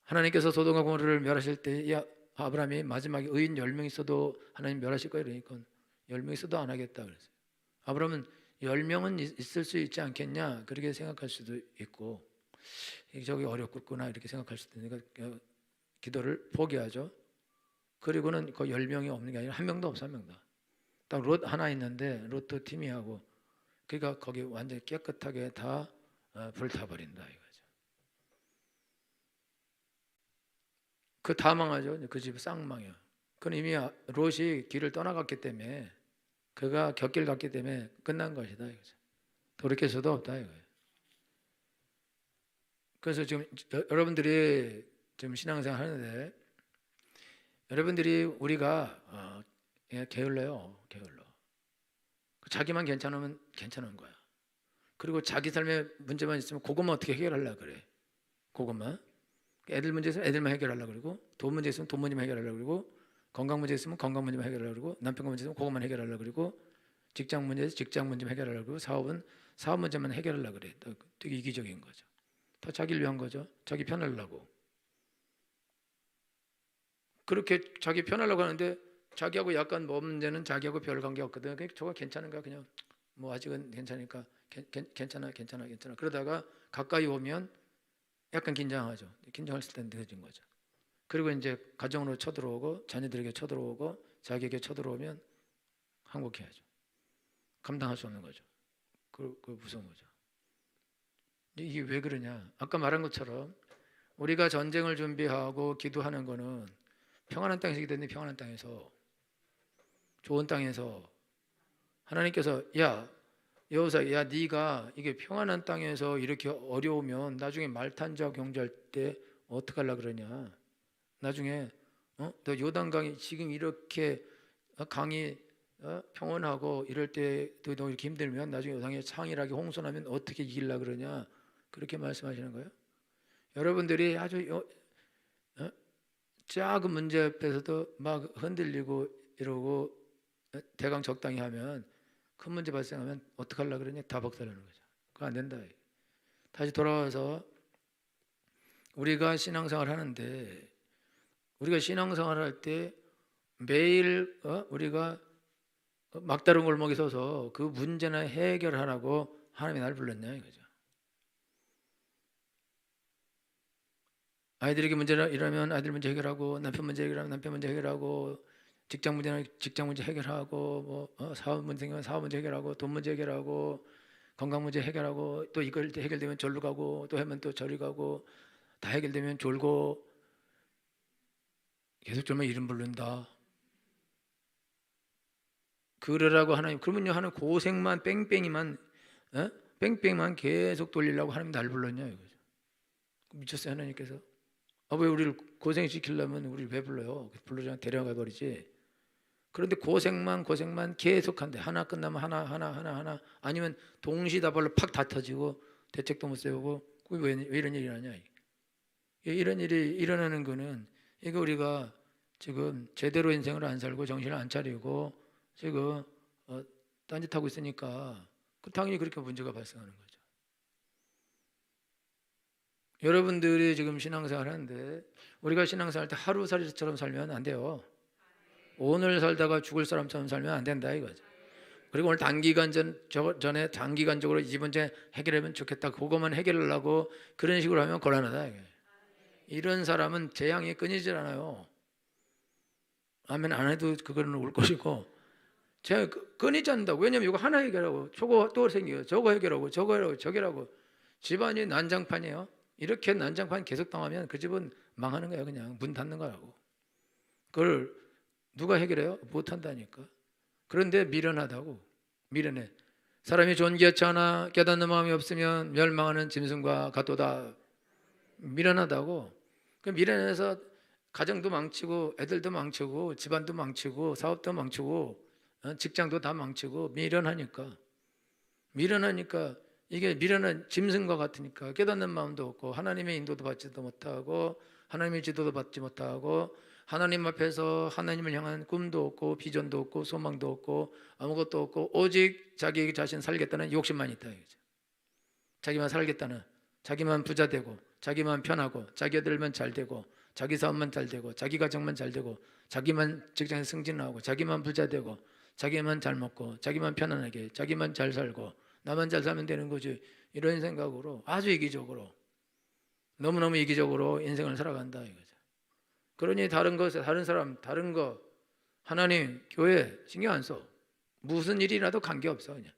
하나님께서 소돔과 고모라를 멸하실 때, 야 아브라함이 마지막에 의인 10명 있어도 하나님 멸하실 거예요. 그러니까 10명 있어도 안 하겠다 그랬어요. 아브라함은 10명은 있을 수 있지 않겠냐 그렇게 생각할 수도 있고, 저기 어렵겠구나 이렇게 생각할 수도 있으니까 기도를 포기하죠. 그리고는 그 10명이 없는 게 아니라 한 명도 없어. 한 명도. 딱 롯 하나 있는데 롯도 팀이하고, 그러니까 거기 완전히 깨끗하게 다 불타버린다 이거죠. 그 다 망하죠. 그 집 싹 망해요. 그건 이미 롯이 길을 떠나갔기 때문에, 그가 곁길 갔기 때문에 끝난 것이다 이거죠. 돌이킬 수도 없다 이거예요. 그래서 지금 여러분들이 지금 신앙생활 하는데, 여러분들이 우리가 게을러요. 게을러. 자기만 괜찮으면 괜찮은 거야. 그리고 자기 삶에 문제만 있으면 그것만 어떻게 해결하려고 그래. 그것만. 애들 문제 있으면 애들만 해결하려고 그러고, 돈 문제 있으면 돈 문제만 해결하려고 그러고, 건강 문제 있으면 건강 문제만 해결하려고 그러고, 남편 문제 있으면 그것만 해결하려고 그러고, 직장 문제 있으면 직장 문제만 해결하려고 그러고, 사업은 사업 문제만 해결하려고 그래. 되게 이기적인 거죠. 다 자기를 위한 거죠. 자기 편하려고. 그렇게 자기 편하려고 하는데, 자기하고 약간 뭐 문제는 자기하고 별 관계 없거든. 그냥 저거 괜찮은가, 그냥 뭐 아직은 괜찮으니까 괜찮아. 그러다가 가까이 오면 약간 긴장하죠. 긴장했을 때 늦어진 거죠. 그리고 이제 가정으로 쳐들어오고, 자녀들에게 쳐들어오고, 자기에게 쳐들어오면 항복해야죠. 감당할 수 없는 거죠. 그 무서운 거죠. 이게 왜 그러냐? 아까 말한 것처럼 우리가 전쟁을 준비하고 기도하는 거는 평안한 땅에서 기도했는데, 평안한 땅에서, 좋은 땅에서 하나님께서 여호사, 네가 이게 평안한 땅에서 이렇게 어려우면 나중에 말탄자 경주할 때 어떡하려고 그러냐? 나중에 너 요단강이 지금 이렇게 강이 평온하고 이럴 때도 너 이렇게 힘들면 나중에 요단강이 창이라게 홍수나면 어떻게 이기려고 그러냐? 그렇게 말씀하시는 거예요. 여러분들이 아주 작은 문제 앞에서도 막 흔들리고 이러고 대강 적당히 하면, 큰 문제 발생하면 어떡하려고 그러냐? 다 박살나는 거죠. 그거 안 된다. 다시 돌아와서 우리가 신앙생활 하는데, 우리가 신앙생활 할 때 매일 우리가 막다른 골목에 서서 그 문제나 해결하라고 하나님이 날 불렀냐 이거죠. 아이들에게 문제가 일어나면 아이들 문제 해결하고, 남편 문제 해결하면 남편 문제 해결하고, 직장 문제는 직장 문제 해결하고, 뭐 사업 문제면 사업 문제 해결하고, 돈 문제 해결하고, 건강 문제 해결하고, 또 이걸 해결되면 절로 가고, 또 하면 또 저리 가고, 다 해결되면 졸고, 계속 졸면 이름 부른다. 그러라고 하나님, 그러면요 하는 고생만 뺑뺑이만 뺑뺑만 계속 돌리려고 하나님 날 불렀냐 이거죠. 미쳤어요 하나님께서. 왜 우리를 고생시키려면 우리를 왜 불러요? 불러서 데려가 버리지. 그런데 고생만 계속한데, 하나 끝나면 하나 아니면 동시다발로 팍 다 터지고 대책도 못 세우고, 왜 이런 일이 일어나냐. 이런 일이 일어나는 거는, 이거 우리가 지금 제대로 인생을 안 살고 정신을 안 차리고 지금 딴짓하고 있으니까 당연히 그렇게 문제가 발생하는 거죠. 여러분들이 지금 신앙생활 하는데, 우리가 신앙생활 할 때 하루살이처럼 살면 안 돼요. 오늘 살다가 죽을 사람처럼 살면 안 된다 이거죠. 그리고 오늘 전에 단기간적으로 이 문제 해결하면 좋겠다, 그것만 해결하려고 그런 식으로 하면 곤란하다 이거예요. 이런 사람은 재앙이 끊이질 않아요. 아멘 안 해도 그거는 올 것이고, 재앙이 끊이지 않는다고. 왜냐면 이거 하나 해결하고 저거 또 생겨요. 저거 해결하고 저거 해결하고 저결하고, 집안이 난장판이에요. 이렇게 난장판 계속 당하면 그 집은 망하는 거예요. 그냥 문 닫는 거라고. 그걸 누가 해결해요? 못한다니까. 그런데 미련하다고. 미련해. 사람이 존귀하지 않아 깨닫는 마음이 없으면 멸망하는 짐승과 같도다. 미련하다고. 그 미련해서 가정도 망치고 애들도 망치고 집안도 망치고 사업도 망치고 직장도 다 망치고 미련하니까 이게 미련한 짐승과 같으니까 깨닫는 마음도 없고 하나님의 인도도 받지도 못하고 하나님의 지도도 받지 못하고 하나님 앞에서 하나님을 향한 꿈도 없고 비전도 없고 소망도 없고 아무것도 없고 오직 자기 자신 살겠다는 욕심만 있다 이거죠. 자기만 살겠다는, 자기만 부자 되고 자기만 편하고 자기 애들만 잘 되고 자기 사업만 잘 되고 자기 가정만 잘 되고 자기만 직장에 승진하고 자기만 부자 되고 자기만 잘 먹고 자기만 편안하게 자기만 잘 살고 나만 잘 살면 되는 거지. 이런 생각으로 아주 이기적으로 너무너무 이기적으로 인생을 살아간다 이거죠. 그러니 다른 사람, 다른 거 하나님, 교회 신경 안 써. 무슨 일이라도 관계없어. 그냥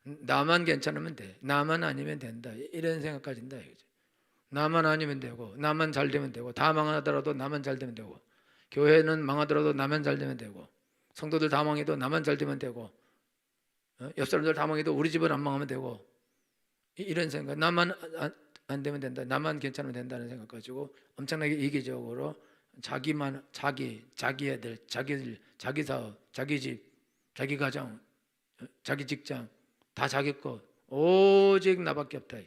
나만 괜찮으면 돼. 나만 아니면 된다. 이런 생각 가진다 이거죠. 나만 아니면 되고 나만 잘 되면 되고 다 망하더라도 나만 잘 되면 되고 교회는 망하더라도 나만 잘 되면 되고 성도들 다 망해도 나만 잘 되면 되고 옆 사람들 다 망해도 우리 집은 안 망하면 되고 이런 생각. 나만 안 되면 된다. 나만 괜찮으면 된다는 생각 가지고 엄청나게 이기적으로 자기만 자기 애들 자기 사업 자기 집 자기 가정 자기 직장 다 자기 것 오직 나밖에 없다.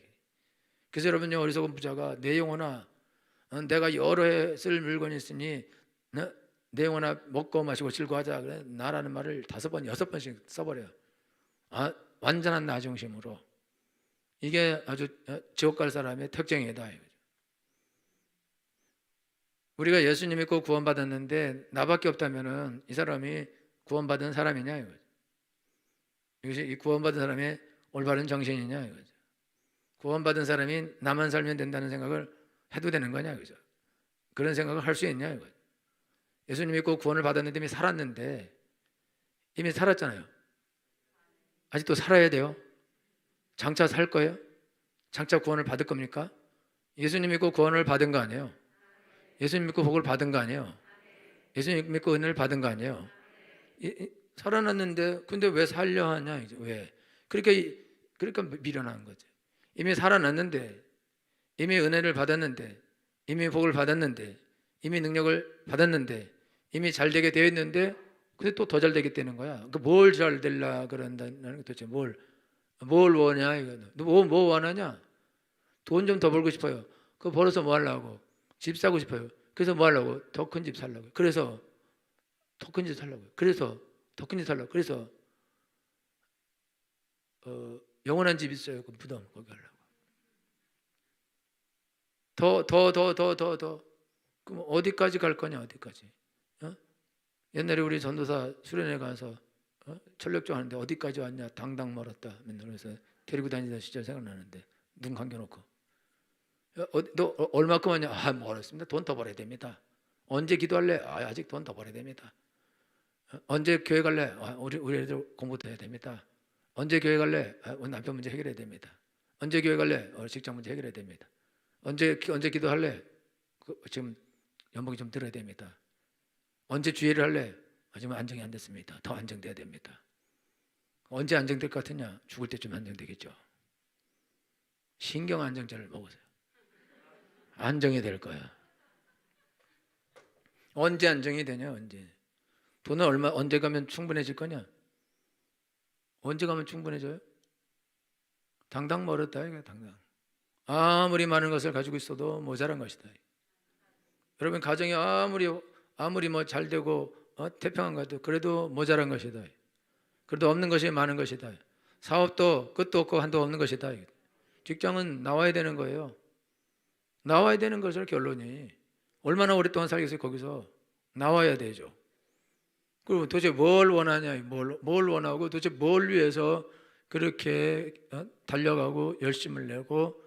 그래서 여러분요 어리석은 부자가 내 영혼아 내가 여러 해 쓸 물건이 있으니 내 영혼아 먹고 마시고 즐거워하자. 그래 나라는 말을 5번 6번씩 써버려요. 완전한 나중심으로. 이게 아주 지옥 갈 사람의 특징이다 이거죠. 우리가 예수님 믿고 구원받았는데 나밖에 없다면은 이 사람이 구원받은 사람이냐 이거죠. 이것이 이 구원받은 사람의 올바른 정신이냐 이거죠. 구원받은 사람이 나만 살면 된다는 생각을 해도 되는 거냐 이거죠. 그런 생각을 할 수 있냐 이거죠. 예수님 믿고 구원을 받았는데 이미 살았잖아요. 아직도 살아야 돼요. 장차 살 거예요? 장차 구원을 받을 겁니까? 예수님 믿고 구원을 받은 거 아니에요? 예수님 믿고 복을 받은 거 아니에요? 예수님 믿고 은혜를 받은 거 아니에요? 살아났는데 근데 왜 살려 하냐 이제 왜? 그러니까 미련한 거죠. 이미 살아났는데 이미 은혜를 받았는데 이미 복을 받았는데 이미 능력을 받았는데 이미 잘 되게 되어 있는데 근데 또 더 잘 되겠다는 거야. 그 뭘 잘 되려 그런다는 거 도대체 뭘 원하냐 이거. 뭐 원하냐? 돈 좀 더 벌고 싶어요. 그거 벌어서 뭐 하려고? 집 사고 싶어요. 그래서 뭐 하려고? 더 큰 집 살려고. 그래서 더 큰 집 살려고. 그래서 더 큰 집 살려고. 그래서 영원한 집 있어요. 그 무덤 거기 하려고. 더. 그럼 어디까지 갈 거냐 어디까지? 옛날에 우리 전도사 수련회 가서 철력조 하는데 어디까지 왔냐? 당당 멀었다. 맨날 그래서 데리고 다니던 시절 생각나는데 눈 감겨놓고 너 얼마큼 왔냐? 멀었습니다. 돈 더 벌어야 됩니다. 언제 기도할래? 아직 돈 더 벌어야 됩니다. 언제 교회 갈래? 우리 애들 공부 더 해야 됩니다. 언제 교회 갈래? 우리 남편 문제 해결해야 됩니다. 언제 교회 갈래? 직장 문제 해결해야 됩니다. 언제 기도할래? 지금 연봉이 좀 들어야 됩니다. 언제 주의를 할래? 지금 안정이 안 됐습니다. 더 안정돼야 됩니다. 언제 안정될 것 같으냐? 죽을 때쯤 안정되겠죠. 신경 안정제를 먹으세요. 안정이 될 거야. 언제 안정이 되냐? 언제? 돈은 언제 가면 충분해질 거냐? 언제 가면 충분해져요? 당당 멀었다 이거 당당. 아무리 많은 것을 가지고 있어도 모자란 것이다. 여러분 가정이 아무리 뭐 잘 되고 태평한 것도 그래도 모자란 것이다. 그래도 없는 것이 많은 것이다. 사업도 끝도 없고 한도 없는 것이다. 직장은 나와야 되는 거예요. 나와야 되는 것을 결론이 얼마나 오랫동안 살겠어요. 거기서 나와야 되죠. 그리고 도대체 뭘 원하냐, 뭘 원하고 도대체 뭘 위해서 그렇게 달려가고 열심을 내고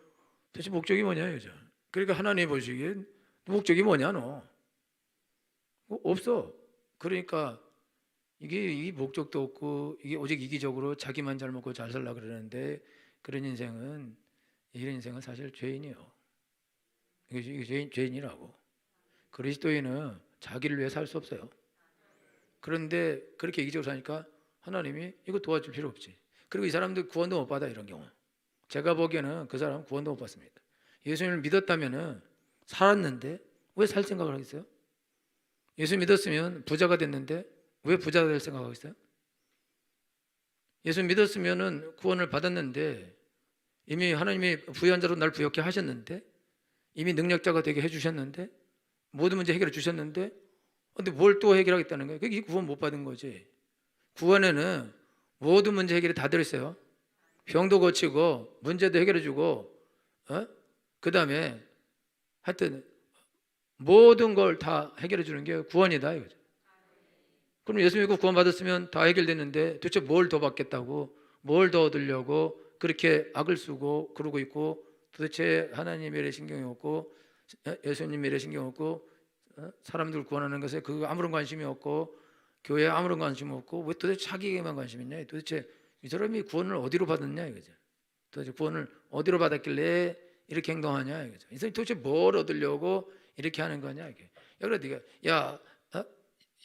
도대체 목적이 뭐냐 이거죠. 그러니까 하나님 보시기엔 목적이 뭐냐 너 없어. 그러니까 이게 목적도 없고 이게 오직 이기적으로 자기만 잘 먹고 잘 살라 그러는데 이런 인생은 사실 죄인이에요. 이게 죄인이라고. 그리스도인은 자기를 위해 살 수 없어요. 그런데 그렇게 이기적으로 사니까 하나님이 이거 도와줄 필요 없지. 그리고 이 사람들 구원도 못 받아, 이런 경우. 제가 보기에는 그 사람은 구원도 못 받습니다. 예수님을 믿었다면은 살았는데 왜 살 생각을 하겠어요? 예수 믿었으면 부자가 됐는데 왜 부자가 될 생각을 하겠어요? 예수 믿었으면은 구원을 받았는데 이미 하나님이 부유한 자로 날 부욕해 하셨는데 이미 능력자가 되게 해주셨는데 모든 문제 해결해 주셨는데 근데 뭘 또 해결하겠다는 거예요? 그게 구원 못 받은 거지. 구원에는 모든 문제 해결이 다 들어있어요. 병도 고치고 문제도 해결해 주고 그 다음에 하여튼 모든 걸 다 해결해 주는 게 구원이다 이거죠. 그럼 예수 믿고 구원 받았으면 다 해결됐는데 도대체 뭘 더 받겠다고 뭘 더 얻으려고 그렇게 악을 쓰고 그러고 있고 도대체 하나님 일에 신경이 없고 예수님 일에 신경 없고 사람들 구원하는 것에 그 아무런 관심이 없고 교회에 아무런 관심 없고 왜 도대체 자기에게만 관심 있냐? 도대체 이 사람이 구원을 어디로 받았냐 이거죠. 도대체 구원을 어디로 받았길래 이렇게 행동하냐 이거죠. 이 사람이 도대체 뭘 얻으려고 이렇게 하는 거냐 이게. 그래 네가 야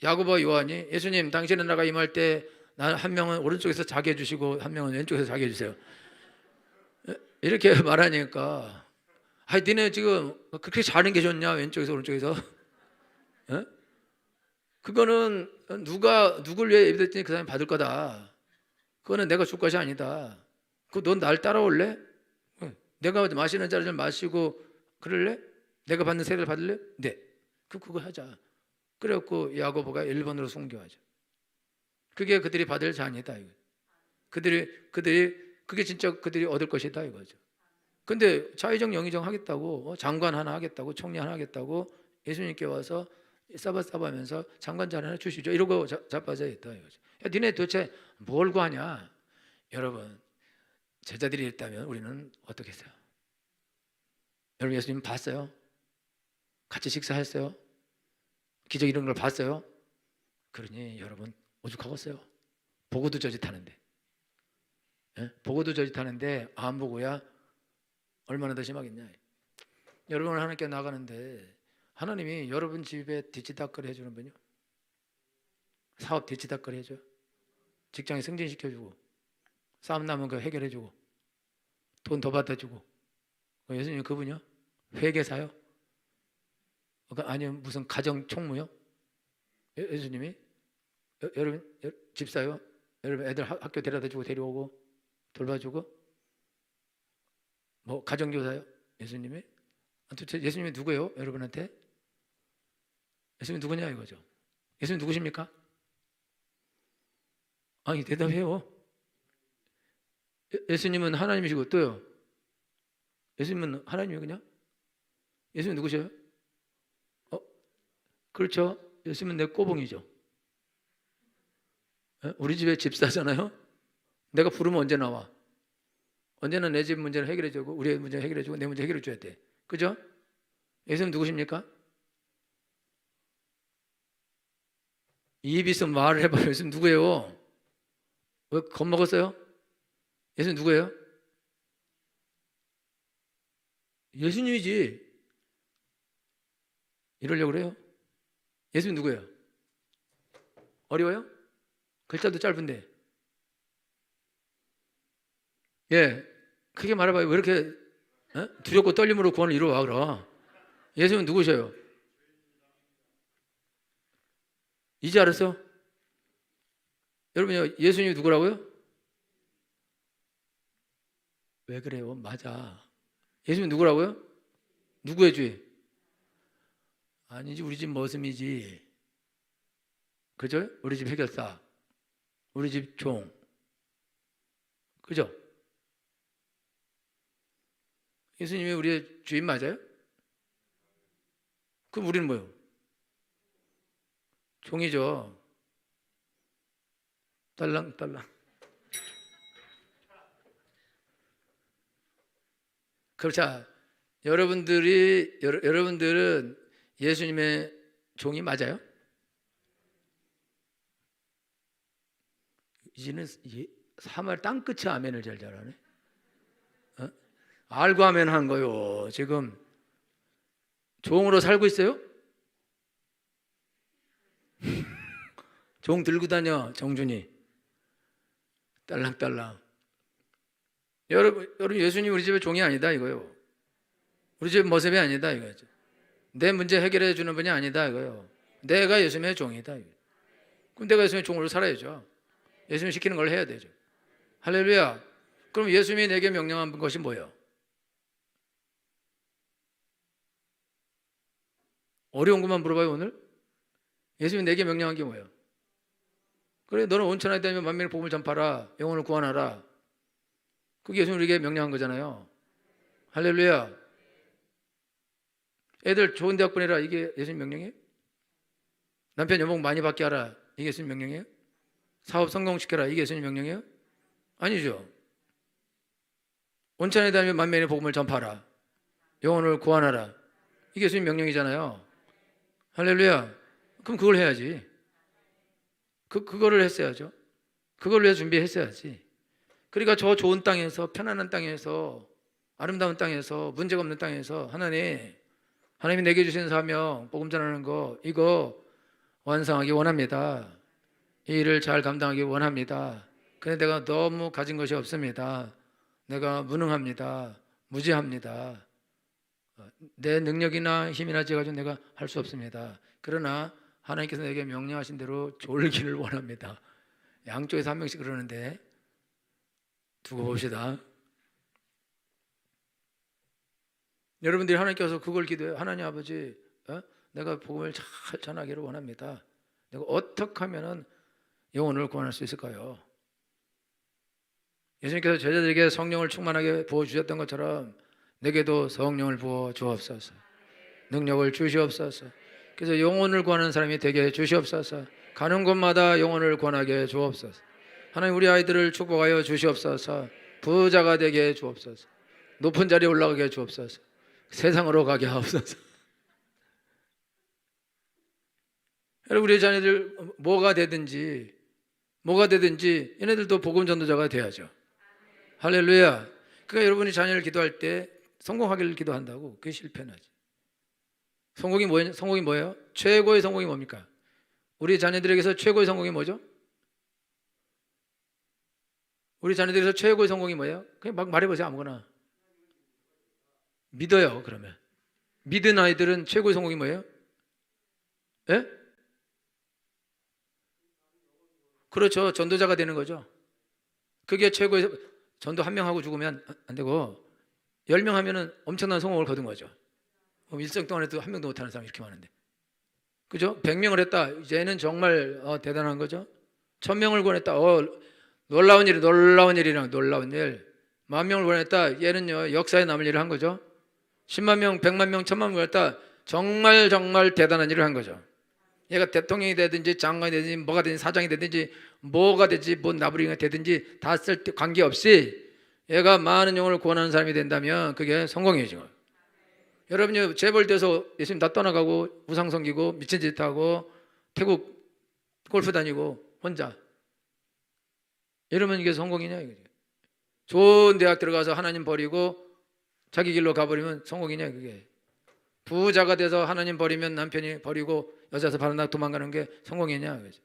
야고보와 요한이 예수님 당신의 나라가 임할 때 한 명은 오른쪽에서 자게 해주시고 한 명은 왼쪽에서 자게 해주세요. 이렇게 말하니까 니네 지금 그렇게 자는 게 좋냐 왼쪽에서 오른쪽에서? 그거는 누굴 위해 예비됐더니 그 사람이 받을 거다. 그거는 내가 줄 것이 아니다. 넌 날 따라올래? 내가 마시는 자를 좀 마시고 그럴래? 내가 받는 세례를 받을래? 네. 그거 하자. 그래갖고 야고보가 일본으로 순교하죠. 그게 그들이 받을 잔이다 이거. 그게 진짜 그들이 얻을 것이다 이거죠. 근데 자의정 영의정 하겠다고 장관 하나 하겠다고 총리 하나 하겠다고 예수님께 와서 싸바싸바하면서 장관 자리 하나 주시죠 이러고 자빠져 있다 이거죠. 야, 니네 도대체 뭘 구하냐? 여러분 제자들이 있다면 우리는 어떻게 했어요? 여러분 예수님 봤어요? 같이 식사했어요? 기적 이런 걸 봤어요? 그러니 여러분 오죽하겠어요? 보고도 저짓하는데 보고도 저짓하는데 안 보고야 얼마나 더 심하겠냐. 여러분 하나님께 나가는데 하나님이 여러분 집에 뒤치다거리 해주는 분이요. 사업 뒤치다거리 해줘요. 직장에 승진시켜주고 싸움 나면 그 해결해주고 돈 더 받아주고 예수님 그분이요? 회계사요? 아니면 무슨 가정총무요? 예수님이? 여러분 집사요? 여러분 애들 학교 데려다주고 데려오고 돌봐주고 뭐 가정교사요? 예수님이? 도대체 예수님이 누구예요? 여러분한테? 예수님 누구냐 이거죠. 예수님 누구십니까? 아니 대답해요. 예수님은 하나님이시고 또요? 예수님은 하나님이에요 그냥? 예수님 누구셔요? 그렇죠. 예수님은 내 꼬봉이죠. 우리 집에 집사잖아요. 내가 부르면 언제 나와? 언제나 내 집 문제를 해결해주고 우리의 문제를 해결해주고 내 문제 해결해줘야 돼. 그죠? 예수님 누구십니까? 입 있으면 말을 해봐요. 예수님 누구예요? 왜 겁먹었어요? 예수님 누구예요? 예수님이지. 이러려고 그래요? 예수님 누구예요? 어려워요? 글자도 짧은데. 예, 크게 말해봐요. 왜 이렇게 두렵고 떨림으로 구원을 이루어와 그럼? 예수님은 누구셔요? 이제 알았어? 여러분 예수님이 누구라고요? 왜 그래요? 맞아. 예수님 누구라고요? 누구의 주인? 아니지 우리 집 머슴이지. 그죠? 우리 집 해결사, 우리 집 종, 그죠? 예수님이 우리의 주인 맞아요? 그럼 우리는 뭐예요? 종이죠. 딸랑딸랑. 그렇죠. 여러분들은 예수님의 종이 맞아요? 이제는 3월 땅끝에 아멘을 잘 잘하네. 알고 아멘 한 거요. 지금 종으로 살고 있어요? 종 들고 다녀 정준이 딸랑딸랑. 여러분 예수님 우리 집의 종이 아니다 이거요. 우리 집 모습이 아니다 이거죠. 내 문제 해결해 주는 분이 아니다 이거요. 내가 예수님의 종이다. 그럼 내가 예수님의 종으로 살아야죠. 예수님 시키는 걸 해야 되죠. 할렐루야. 그럼 예수님이 내게 명령한 것이 뭐예요? 어려운 것만 물어봐요 오늘? 예수님이 내게 명령한 게 뭐예요? 그래 너는 온천하게 되면 만민의 복음을 전파하라. 영혼을 구원하라. 그게 예수님 우리에게 명령한 거잖아요. 할렐루야. 애들 좋은 대학 보내라. 이게 예수님 명령이에요? 남편 연봉 많이 받게 하라. 이게 예수님 명령이에요? 사업 성공시켜라. 이게 예수님 명령이에요? 아니죠. 온천에 다니면 만민의 복음을 전파하라. 영혼을 구원하라. 이게 예수님 명령이잖아요. 할렐루야. 그럼 그걸 해야지. 그거를 했어야죠. 그걸 위해 준비했어야지. 그러니까 저 좋은 땅에서, 편안한 땅에서, 아름다운 땅에서, 문제가 없는 땅에서 하나님이 내게 주신 사명, 복음 전하는 거, 이거 완성하기 원합니다. 이 일을 잘 감당하기 원합니다. 근데 내가 너무 가진 것이 없습니다. 내가 무능합니다. 무지합니다. 내 능력이나 힘이나 제 가지고 내가 할 수 없습니다. 그러나 하나님께서 내게 명령하신 대로 졸기를 원합니다. 양쪽에서 한 명씩 그러는데 두고 봅시다. 여러분들이 하나님께서 그걸 기도해요. 하나님 아버지, 내가 복음을 잘 전하기를 원합니다. 내가 어떻게 하면 영혼을 구원할 수 있을까요? 예수님께서 제자들에게 성령을 충만하게 부어주셨던 것처럼 내게도 성령을 부어 주옵소서. 능력을 주시옵소서. 그래서 영혼을 구하는 사람이 되게 주시옵소서. 가는 곳마다 영혼을 구원하게 주옵소서. 하나님 우리 아이들을 축복하여 주시옵소서. 부자가 되게 주옵소서. 높은 자리에 올라가게 주옵소서. 세상으로 가게 하옵소서. 여러분 우리 자녀들 뭐가 되든지 얘네들도 복음 전도자가 돼야죠. 할렐루야. 그러니까 여러분이 자녀를 기도할 때 성공하기를 기도한다고. 그게 실패나지. 성공이 뭐예요? 최고의 성공이 뭡니까? 우리 자녀들에게서 최고의 성공이 뭐죠? 우리 자녀들에게서 최고의 성공이 뭐예요? 그냥 막 말해보세요. 아무거나. 믿어요. 그러면 믿은 아이들은 최고의 성공이 뭐예요? 예? 그렇죠. 전도자가 되는 거죠. 그게 최고의 전도 한 명 하고 죽으면 안 되고 10명 하면은 엄청난 성공을 거둔 거죠. 일생 동안에도 한 명도 못하는 사람이 이렇게 많은데, 그죠? 100명을 했다. 이제는 정말 대단한 거죠. 1000명을 구원했다. 놀라운 일이 놀라운 일. 10,000명을 구원했다. 얘는요 역사에 남을 일을 한 거죠. 10만 명, 100만 명, 1000만 명 구원했다. 정말 대단한 일을 한 거죠. 얘가 대통령이 되든지 장관이 되든지 뭐가 되든지 사장이 되든지 뭐가 되든지 뭐 나부리가 되든지 다 쓸 때 관계없이 얘가 많은 영혼을 구원하는 사람이 된다면 그게 성공이죠. 여러분이 재벌돼서 예수님 다 떠나가고 우상 섬기고 미친 짓 하고 태국 골프 다니고 혼자 이러면 이게 성공이냐 이거죠. 좋은 대학 들어가서 하나님 버리고 자기 길로 가버리면 성공이냐 그게. 부자가 돼서 하나님 버리면 남편이 버리고 여자서 바로 도망가는 게 성공이냐 그거죠.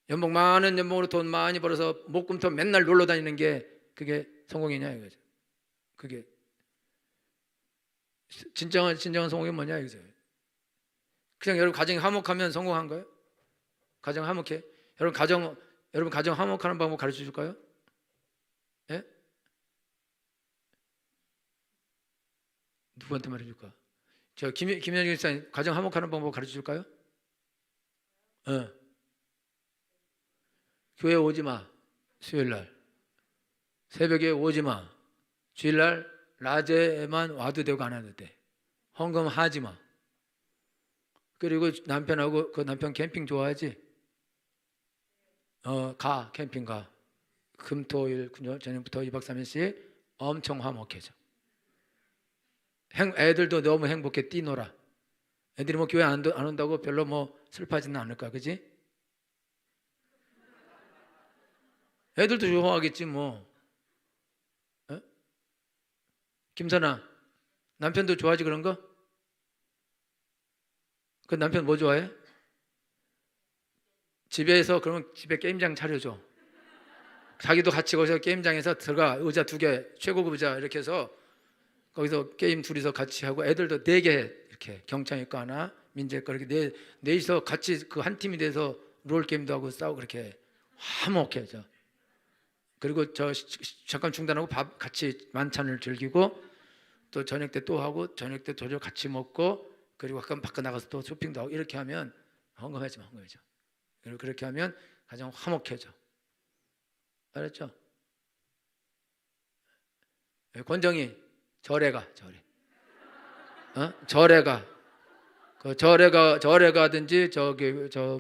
많은 연봉으로 돈 많이 벌어서 목금토 맨날 놀러 다니는 게 그게 성공이냐 이거죠. 그게 진정한 성공이 뭐냐 이거죠. 그냥 여러분 가정이 화목하면 성공한 거예요? 가정 화목해? 여러분 가정 화목하는 방법 가르쳐 줄까요? 예? 누구한테 말해줄까? 저 김현정 목사님 가정 화목하는 방법 가르쳐 줄까요? 교회 오지 마. 수요일날 새벽에 오지 마. 주일날 낮에만 와도 되고 안 와도 돼. 헌금하지 마. 그리고 남편하고 그 남편 캠핑 좋아하지? 가 캠핑 가. 금토일 저녁부터 2박 3일씩 엄청 화목해져. 애들도 너무 행복해 뛰놀아. 애들이 뭐 교회 안 온다고 별로 뭐 슬퍼하지는 않을까, 그지? 애들도 좋아하겠지 뭐. 김선아, 남편도 좋아하지 그런 거? 그 남편 뭐 좋아해? 집에서 그러면 집에 게임장 차려줘. 자기도 같이 거기서 게임장에서 들어가 의자 2개 최고급 의자 이렇게 해서 거기서 게임 둘이서 같이 하고 애들도 4개 이렇게 경창이 거 하나 민재 거 이렇게 넷이서 같이 그 한 팀이 돼서 롤 게임도 하고 싸우고 그렇게 화목해져. 그리고 잠깐 중단하고 밥 같이 만찬을 즐기고 또 저녁 때 또 하고 저녁 때 저녁 같이 먹고 그리고 가끔 밖에 나가서 또 쇼핑도 하고 이렇게 하면 헌금해져. 그리고 그렇게 하면 가장 화목해져. 알았죠? 권정이 절에 가. 절에 가든지 저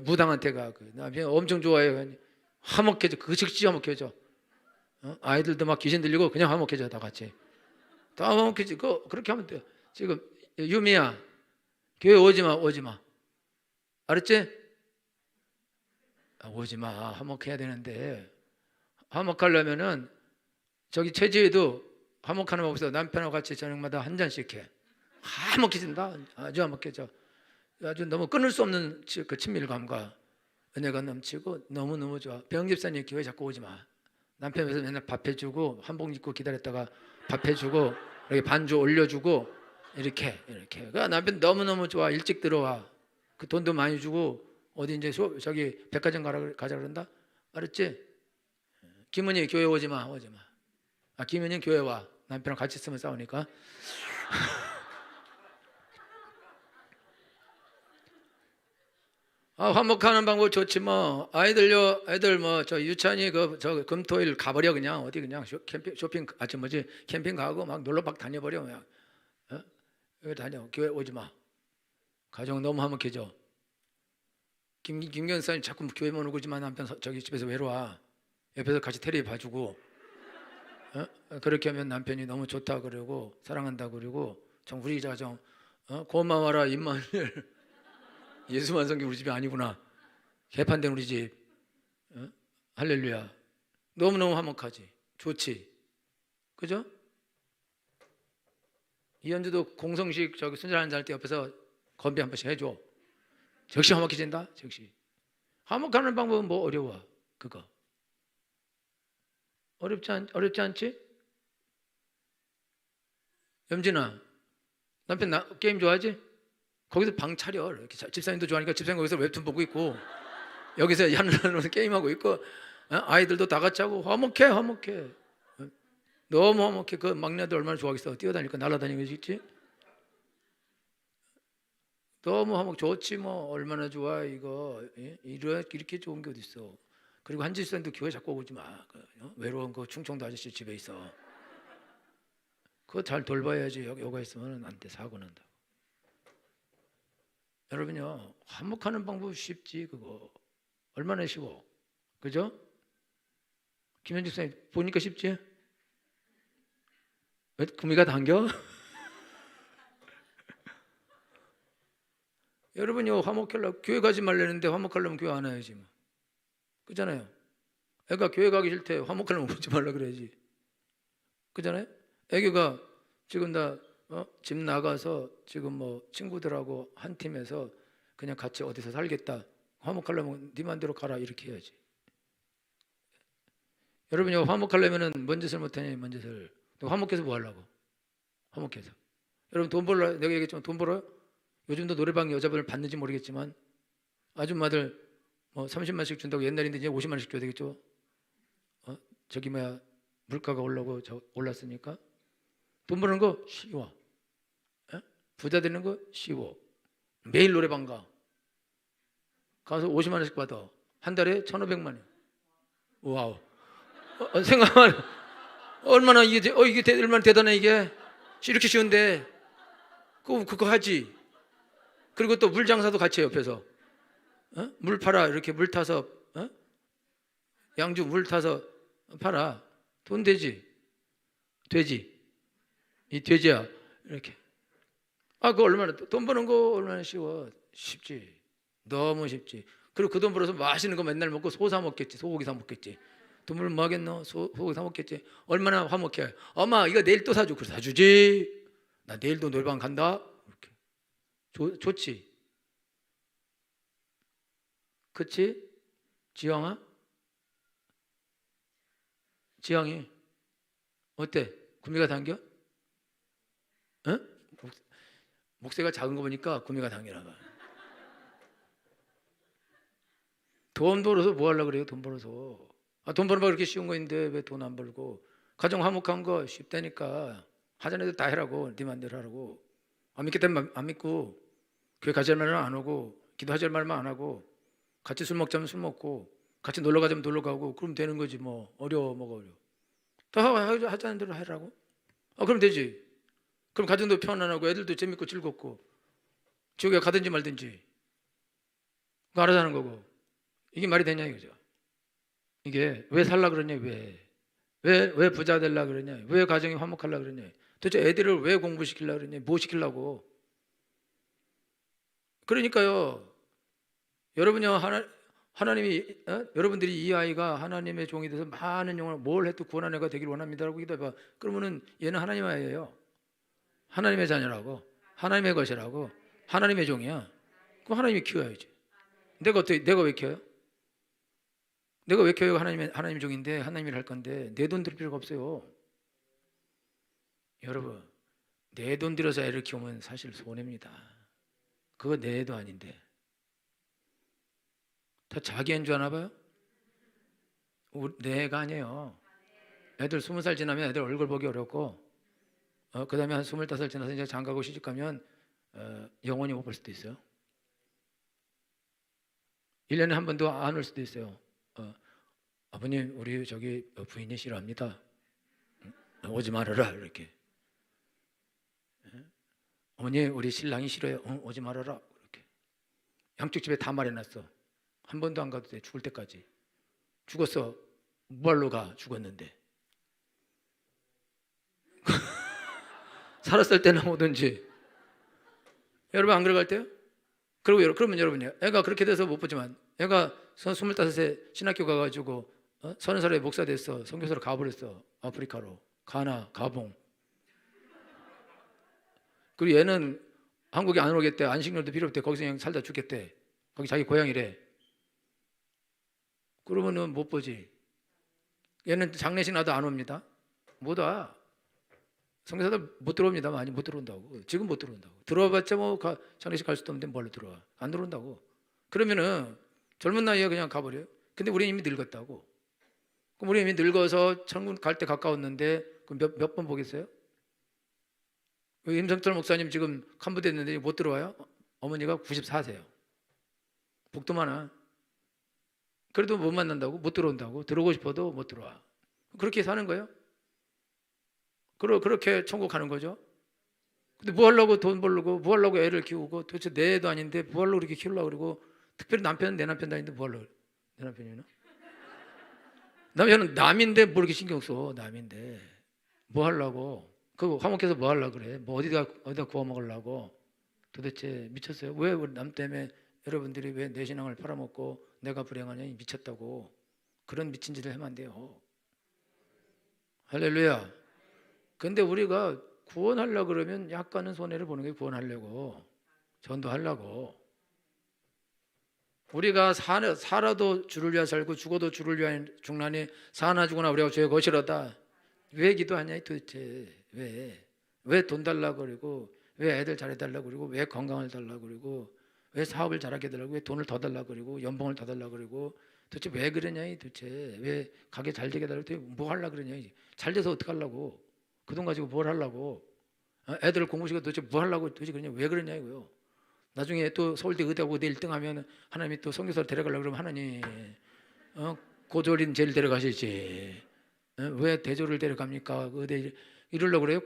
무당한테 가. 남편 엄청 좋아해요. 화목해져. 그 즉시 화목해져. 아이들도 막 귀신 들리고 그냥 화목해져. 다 같이. 다 화목해지. 그렇게 하면 돼요. 지금 유미야, 교회 오지 마. 알았지? 오지 마. 화목해야 되는데. 화목하려면은 저기 체지에도 화목하는 법 없어. 남편하고 같이 저녁마다 한 잔씩 해. 화목해진다. 아주 화목해져. 아주 너무 끊을 수 없는 그 친밀감과 은혜가 넘치고 너무너무 좋아. 병집사님 교회 자꾸 오지 마. 남편에서 맨날 밥 해주고 한복 입고 기다렸다가 밥 해주고 이렇게 반주 올려주고 이렇게. 그러니까 남편 너무너무 좋아. 일찍 들어와. 그 돈도 많이 주고 어디 이제 저기 백화점 가자 그런다. 알았지? 김은희 교회 오지 마. 김은희 교회 와. 남편랑 같이 있으면 싸우니까. 화목하는 방법 좋지 뭐. 애들 뭐 저 유찬이 저 금토일 가버려 그냥 어디 그냥 쇼핑 캠핑 가고 막 놀러 막 다녀버려 그냥. 여기 다녀. 교회 오지 마. 가정 너무 화목해져. 김경사님 자꾸 교회만 오고 있지만 남편 저기 집에서 외로워. 옆에서 같이 텔레비 봐주고. 그렇게 하면 남편이 너무 좋다 그러고 사랑한다 그러고 정 우리 가정 고마워라 임마누엘. 예수만 섬긴 우리 집이 아니구나. 개판된 우리 집. 할렐루야. 너무너무 화목하지. 좋지. 그죠? 이현주도 공성식 저기 순절하는 할 때 옆에서 건배 한 번씩 해줘. 즉시 화목해진다. 즉시. 화목하는 방법은 뭐 어려워. 그거. 어렵지 않지? 염진아, 남편 게임 좋아하지? 거기서 방 차려. 이렇게 집사님도 좋아하니까 집사님 거기서 웹툰 보고 있고 여기서 야누나누 게임하고 있고 아이들도 다 같이 하고 화목해. 너무 화목해. 그 막내도 얼마나 좋아하겠어. 뛰어다니까 날아다니고 있지. 너무 화목 좋지 뭐. 얼마나 좋아 이거. 이렇게 좋은 게 어디 있어. 그리고 한지 집사님도 교회 자꾸 오지 마. 외로운 그 충청도 아저씨 집에 있어. 그거 잘 돌봐야지. 여가 있으면 안 돼. 사고 난다. 여러분요, 화목하는 방법 쉽지 그거. 얼마나 쉬워. 그죠? 김현주 선생님 보니까 쉽지? 왜 구미가 당겨? 여러분요, 화목하려고 교회 가지 말라는데 화목하려면 교회 안 와야지 뭐. 그잖아요. 애가 교회 가기 싫대. 화목하려면 오지 말라 그래야지. 그잖아요. 애기가 지금 집 나가서 지금 뭐 친구들하고 한 팀에서 그냥 같이 어디서 살겠다. 화목하려면 네 맘대로 가라 이렇게 해야지. 여러분이 화목하려면은 뭔 짓을 못하니 뭔 짓을. 화목해서 뭐 하려고? 화목해서. 여러분 돈 벌러 내가 얘기했지만 돈 벌어요? 요즘도 노래방 여자분을 받는지 모르겠지만 아줌마들 뭐 30만씩 준다고 옛날인데 이제 50만씩 줘야 되겠죠? 저기 뭐야 물가가 올랐으니까 돈 버는 거 쉬워. 부자 되는 거 쉬워. 매일 노래방 가서 50만 원씩 받아. 한 달에 1,500만 원. 와우. 생각만 얼마나 이게 얼마나 대단해 이게. 이렇게 쉬운데 그거 하지. 그리고 또 물 장사도 같이 해 옆에서. 물 팔아. 이렇게 물 타서 양주 물 타서 팔아. 돈 되지. 돼지. 이 돼지야. 이렇게. 그거 얼마나 돈 버는 거 얼마나 쉬워. 쉽지. 너무 쉽지. 그리고 그 돈 벌어서 맛있는 거 맨날 먹고 소 사 먹겠지. 소고기 사 먹겠지. 돈 벌면 뭐 하겠노? 소고기 사 먹겠지. 얼마나 화목해. 엄마 이거 내일 또 사줘. 그래 사주지. 나 내일도 노래방 간다. 이렇게. 좋지. 그치? 지영아? 지향이 어때? 구미가 당겨? 어? 목새가 작은 거 보니까 구미가 당기나 봐. 돈 벌어서 뭐 하려고 그래요? 돈 벌어서. 돈 버는 거 그렇게 쉬운 거 있는데 왜 돈 안 벌고? 가정 화목한 거 쉽다니까. 하자는 애들 다 해라고. 네 맘대로 하라고. 안 믿겠다면 안 믿고, 교회 가자는 말은 안 오고, 기도하자는 말만 안 하고, 같이 술 먹자면 술 먹고, 같이 놀러 가자면 놀러 가고, 그럼 되는 거지 뭐. 어려워 뭐가 어려워. 다 하자는 대로 하라고. 그럼 되지. 그럼 가정도 편안하고 애들도 재밌고 즐겁고 지옥에 가든지 말든지 그거 알아서 하는 거고. 이게 말이 되냐 이거죠. 이게 왜 살라 그러냐, 왜 부자 되려 그러냐, 왜 가정이 화목하려 그러냐, 도대체 애들을 왜 공부시키려 그러냐, 뭐 시키려고. 그러니까요, 여러분이요, 하나님이 여러분들이 이 아이가 하나님의 종이 돼서 많은 영혼을 뭘 해도 구원한 애가 되기를 원합니다라고 기도해봐. 그러면은 얘는 하나님 아이예요. 하나님의 자녀라고, 하나님의 것이라고, 하나님의 종이야. 그럼 하나님이 키워야지. 내가 왜 키워요? 내가 왜 키워요? 하나님 종인데 하나님이 할 건데 내 돈 들 필요가 없어요. 여러분, 내 돈 들여서 애를 키우면 사실 손해입니다. 그거 내 애도 아닌데 다 자기 애인 줄 아나 봐요? 내 애가 아니에요. 애들 20살 지나면 애들 얼굴 보기 어렵고, 그 다음에 한 25살 지나서 이제 장가고 시집가면 영원히 못 볼 수도 있어요. 1년에 한 번도 안 올 수도 있어요. 아버님, 우리 저기 부인이 싫어합니다. 오지 말아라 이렇게. 어머니, 우리 신랑이 싫어요. 오지 말아라 이렇게. 양쪽 집에 다 말해놨어. 한 번도 안 가도 돼. 죽을 때까지. 죽었어. 무발로 가. 죽었는데. 살았을 때나 오든지. 여러분 안 그럴 때요? 그러면 여러분이 애가 그렇게 돼서 못 보지만 애가 25세 신학교 가가지고 30살에 목사 됐어. 선교사로 가버렸어. 아프리카로. 가나, 가봉. 그리고 얘는 한국에 안 오겠대. 안식년도 필요 없대. 거기서 그냥 살다 죽겠대. 거기 자기 고향이래. 그러면은 못 보지. 얘는 장례식 나도 안 옵니다. 못 와. 선교사들 못 들어옵니다. 많이 못 들어온다고. 지금 못 들어온다고. 들어와봤자 뭐 장례식 갈 수도 없는데 뭘로 들어와. 안 들어온다고. 그러면은 젊은 나이에 그냥 가버려요. 근데 우리 이미 늙었다고. 그럼 우리 이미 늙어서 천국 갈 때 가까웠는데 몇 번 보겠어요? 임성철 목사님 지금 캄보디아에 못 들어와요? 어머니가 94세요. 복도 많아. 그래도 못 만난다고? 못 들어온다고? 들어오고 싶어도 못 들어와. 그렇게 사는 거예요? 그렇게 천국 가는 거죠. 근데 뭐 하려고 돈 벌려고, 뭐 하려고 애를 키우고, 도대체 내 애도 아닌데 뭐 하려고 이렇게 키우려고 그러고, 특별히 남편은 내 남편도 아닌데 뭐 하려고. 내 남편이나? 남편은 남인데 뭐 이렇게 신경 써. 남인데 뭐 하려고. 그거 화목해서 뭐 하려고 그래. 뭐 어디다 구워 먹으려고. 도대체 미쳤어요. 왜 우리 남 때문에 여러분들이 왜 내 신앙을 팔아먹고 내가 불행하냐. 미쳤다고. 그런 미친 짓을 하면 안 돼요. 할렐루야. 근데 우리가 구원하려고 그러면 약간은 손해를 보는 게 구원하려고, 전도하려고. 우리가 살아도 주를 위하여 살고 죽어도 주를 위하여 죽나니 사나 죽으나 우리가 주의 것이로다. 왜 기도하냐 도대체. 왜 돈 달라고 그러고, 왜 애들 잘해달라고 그러고, 왜 건강을 달라고 그러고, 왜 사업을 잘하게 해달라고, 왜 돈을 더 달라고 그러고, 연봉을 더 달라고 그러고, 도대체 왜 그러냐 도대체. 왜 가게 잘 되게 해달라고, 도대체 뭐 하려고 그러냐. 잘 돼서 어떡하려고. 그 돈 가지고 뭘 하려고. 애들 공부시켜 도대체 뭐 하려고 도대체 그러냐. 왜 그러냐 이거요. 나중에 또 서울대 의대하고 의대 1등 하면 하나님이 또 선교사를 데려가려고 그러면 하나님 고졸인 쟤를 데려가시지. 왜 대졸을 데려갑니까? 의대 이러려고 그래요.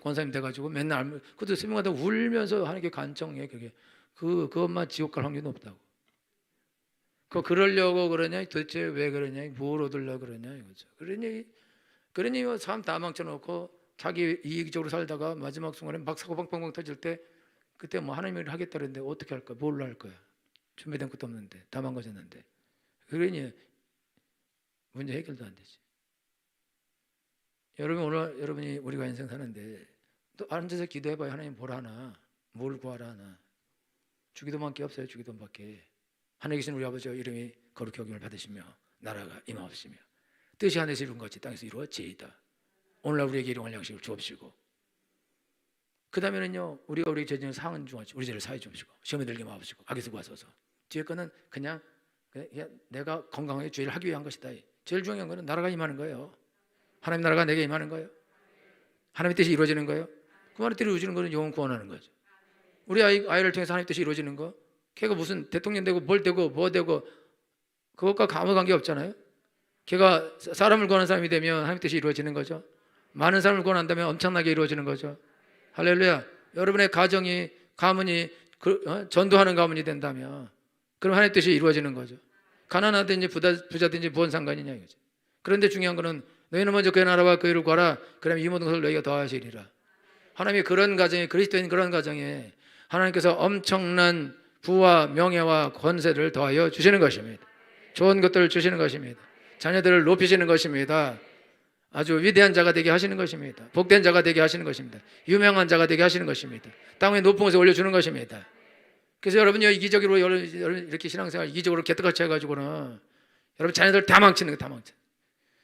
권사님 돼가지고 맨날 그것도 스명하다 울면서 하는 게 간청해. 그게 그것만 지옥 갈 확률은 없다고. 그러려고 그러냐 도대체. 왜 그러냐. 뭘 얻으려고 그러냐 이거죠. 그러니 사람 다 망쳐놓고 자기 이익적으로 살다가 마지막 순간에 막 사고 빵빵빵 터질 때 그때 뭐 하나님이 하겠다는데 어떻게 할까? 뭘로 할 거야? 준비된 것도 없는데 다 망가졌는데. 그러니 문제 해결도 안 되지. 오늘 여러분이 우리가 인생 사는데 또 앉아서 기도해봐요. 하나님 뭘 하나? 뭘 구하라 하나? 주기도밖에 없어요. 주기도밖에. 하늘에 계신 우리 아버지 이름이 거룩히 여김을 받으시며 나라가 임하옵시며 뜻이 하늘에서 이룬 것이 땅에서 이루어지이다. 오늘날 우리에게 일용할 양식을 주옵시고, 그 다음에는요, 우리가 우리 죄진 상은 중하시 우리 죄를 사해 주옵시고, 시험에 들게 마옵시고, 악에서 구하소서. 뒤에 거는 그냥 내가 건강하게 죄를 하기 위한 것이다. 제일 중요한 거는 나라가 임하는 거예요. 하나님 나라가 내게 임하는 거예요. 하나님의 뜻이 이루어지는 거예요. 그 말을 이루어지는 거는 영혼 구원하는 거죠. 우리 아이를 통해서 하나님의 뜻이 이루어지는 거, 걔가 무슨 대통령 되고 뭘 되고 뭐 되고 그것과 아무 관계 없잖아요. 걔가 사람을 구하는 사람이 되면 하나님의 뜻이 이루어지는 거죠. 많은 사람을 구원한다면 엄청나게 이루어지는 거죠. 할렐루야. 여러분의 가정이, 가문이 전도하는 가문이 된다면 그럼 하나님의 뜻이 이루어지는 거죠. 가난하든지 부자든지 뭔 상관이냐 이거죠. 그런데 중요한 거는 너희는 먼저 그의 나라와 그의 일을 구하라. 그러면 이 모든 것을 너희가 더하시리라. 하나님이 그런 가정에, 그리스도인 그런 가정에 하나님께서 엄청난 부와 명예와 권세를 더하여 주시는 것입니다. 좋은 것들을 주시는 것입니다. 자녀들을 높이시는 것입니다. 아주 위대한 자가 되게 하시는 것입니다. 복된 자가 되게 하시는 것입니다. 유명한 자가 되게 하시는 것입니다. 땅에 높은 곳에 올려주는 것입니다. 그래서 여러분이 이기적으로 이렇게 신앙생활 이기적으로 개떡같이 해가지고는 여러분 자녀들 다 망치는 거예요. 다 망쳐.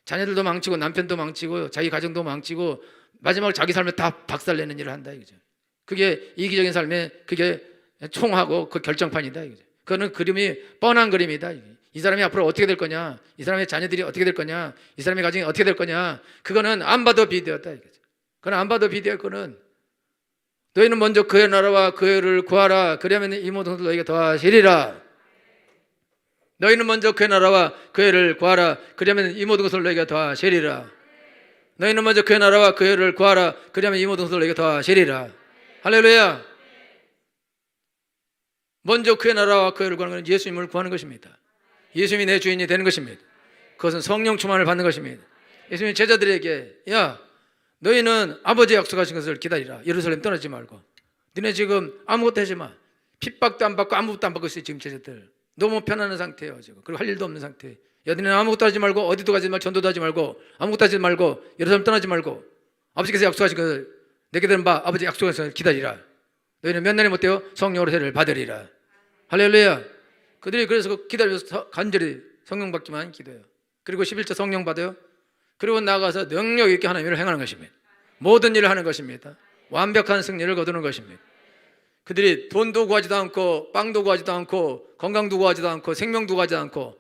자녀들도 망치고 남편도 망치고 자기 가정도 망치고 마지막으로 자기 삶을 다 박살내는 일을 한다 이거죠. 그게 이기적인 삶의 그게 총하고 그 결정판이다 이거죠. 그거는 그림이 뻔한 그림이다. 이 사람이 앞으로 어떻게 될 거냐, 이 사람의 자녀들이 어떻게 될 거냐, 이 사람의 가정이 어떻게 될 거냐, 그거는 안 봐도 비디오다 이거죠. 그건 안 봐도 비디오. 그거는 너희는 먼저 그의 나라와 그의 의를 구하라. 그러면 이 모든 것을 너희가 더하시리라. 너희는 먼저 그의 나라와 그의 의를 구하라. 그러면 이 모든 것을 너희가 더하시리라. 너희는 먼저 그의 나라와 그의 의를 구하라. 그러면 이 모든 것을 너희가 더하시리라. 할렐루야. 먼저 그의 나라와 그의 의를 구하는 것은 예수님을 구하는 것입니다. 예수님이 내 주인이 되는 것입니다. 그것은 성령 충만을 받는 것입니다. 예수님이 제자들에게 야, 너희는 아버지 약속하신 것을 기다리라. 예루살렘 떠나지 말고. 너네 지금 아무것도 하지 마. 핍박도 안 받고 아무것도 안 받고 있어요. 지금 제자들 너무 편안한 상태예요. 지금. 그리고 할 일도 없는 상태. 야, 너네 아무것도 하지 말고 어디도 가지 말고 전도도 하지 말고 아무것도 하지 말고 예루살렘 떠나지 말고 아버지께서 약속하신 것을 내게 들은 바 아버지 약속하신 것을 기다리라. 너희는 몇 날이 못되어 성령으로 세례를 받으리라. 할렐루야. 그들이 그래서 기다려서 간절히 성령 받기만 기도해요. 그리고 11조 성령 받아요. 그리고 나가서 능력 있게 하나님의 일을 행하는 것입니다. 모든 일을 하는 것입니다. 완벽한 승리를 거두는 것입니다. 그들이 돈도 구하지도 않고 빵도 구하지도 않고 건강도 구하지도 않고 생명도 구하지 않고